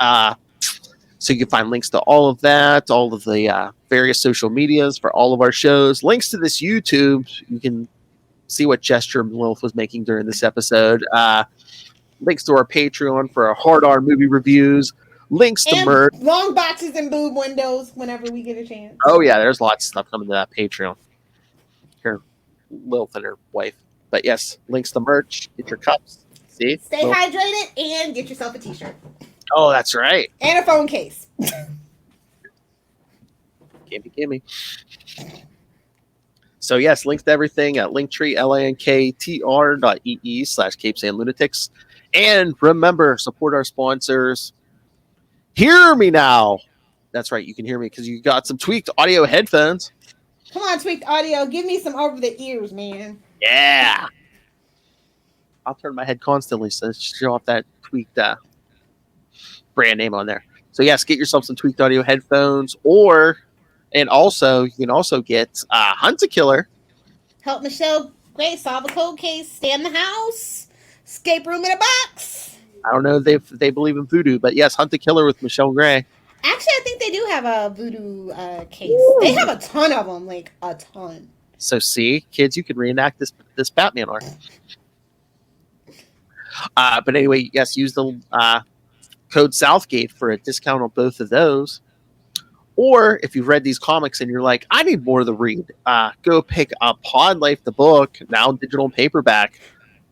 So you can find links to all of that, all of the various social medias for all of our shows, links to this YouTube. You can see what gesture Lilith was making during this episode. Links to our Patreon for our hard R movie reviews. Links to merch. Long boxes and boob windows whenever we get a chance. Oh yeah, there's lots of stuff coming to that Patreon. Here, Lilith and her wife. But yes, links to merch. Get your cups. See? Stay hydrated and get yourself a t-shirt. Oh, that's right. And a phone case. Gimme. So yes, links to everything at Linktree, linktr.ee/capesandlunatics. And remember, support our sponsors. Hear me now. That's right, you can hear me because you got some tweaked audio headphones. Come on, Tweaked Audio. Give me some over the ears, man. Yeah. I'll turn my head constantly so show off that tweaked brand name on there. So yes, get yourself some tweaked audio headphones, and also you can also get Hunt a Killer. Help Michelle Gray solve a cold case. Stay in the house. Escape room in a box. I don't know if they believe in voodoo, but yes, Hunt a Killer with Michelle Gray. Actually, I think they do have a voodoo case. Ooh. They have a ton of them, like a ton. So see, kids, you can reenact this Batman arc. But anyway, yes, use the code Southgate for a discount on both of those. Or if you've read these comics and you're like, I need more to read, go pick up Pod Life, the book, now digital and paperback.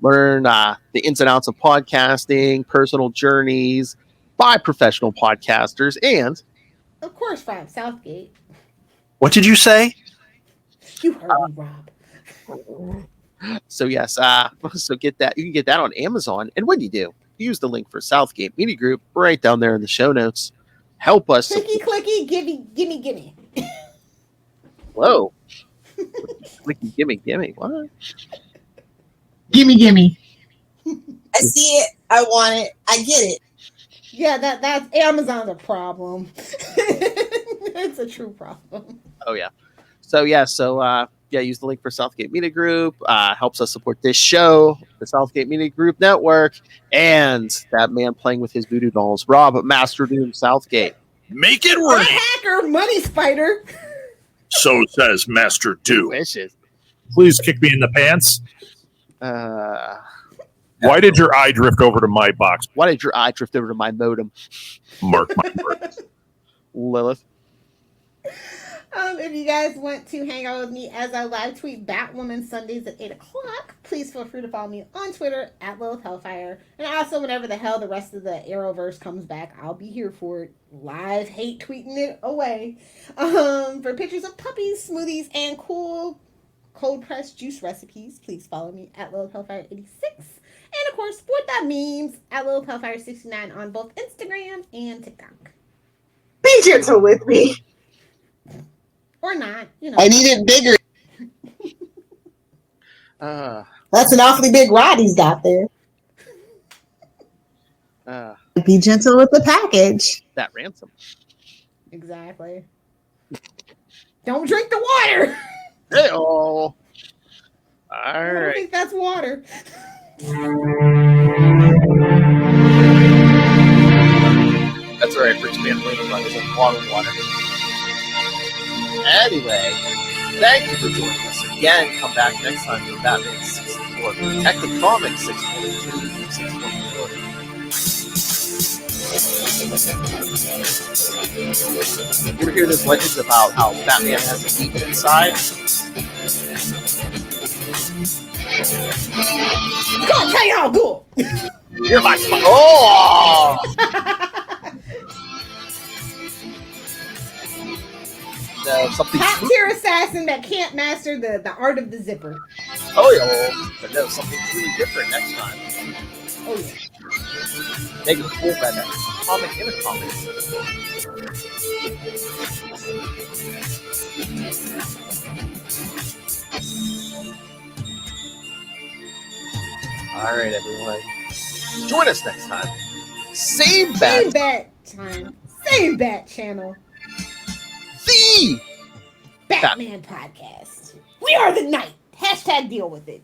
Learn the ins and outs of podcasting, personal journeys by professional podcasters, and of course from Southgate. What did you say? You heard me, Rob. So yes, so get that. You can get that on Amazon, and when you do, use the link for Southgate Media Group right down there in the show notes. Help us. Clicky, gimme. Whoa. Clicky, gimme. What? Gimme. I see it. I want it. I get it. Yeah, that's Amazon's a problem. It's a true problem. Oh yeah. So use the link for Southgate Media Group. Helps us support this show, the Southgate Media Group Network, and that man playing with his voodoo dolls, Rob Master Doom Southgate. Make it That rain. hacker, Money Spider. So says Master Doom. Wishes. Please kick me in the pants. Why did your eye drift over to my box? Why did your eye drift over to my modem? Mark my words. Lilith. If you guys want to hang out with me as I live tweet Batwoman Sundays at 8 o'clock, please feel free to follow me on Twitter at Lilith Hellfire. And also, whenever the hell the rest of the Arrowverse comes back, I'll be here for it. Live hate tweeting it away. For pictures of puppies, smoothies, and cool cold pressed juice recipes, please follow me at Lilith Hellfire 86. And of course, for the memes at Lilith Hellfire 69 on both Instagram and TikTok. Be gentle with me. Or not, I need it bigger. That's an awfully big rod he's got there. Be gentle with the package. That ransom. Exactly. Don't drink the water. Hey-oh. I All don't right. think that's water. That's all right. Rich man playing run is a lot of water. Anyway, thank you for joining us again. Come back next time for Batman 64. Detective Comics 642 624. You ever hear those legends about how Batman has a demon inside? Come on, tell you how cool. You're my spot. Oh! No, something. Top tier assassin that can't master the art of the zipper. Oh, yeah. But no, something truly different next time. Oh, yeah. Negative full better. Comic in a comic. All right, everyone. Join us next time. Same bat. Same bat time. Same bat channel. The Batman podcast. We are the night. Hashtag deal with it.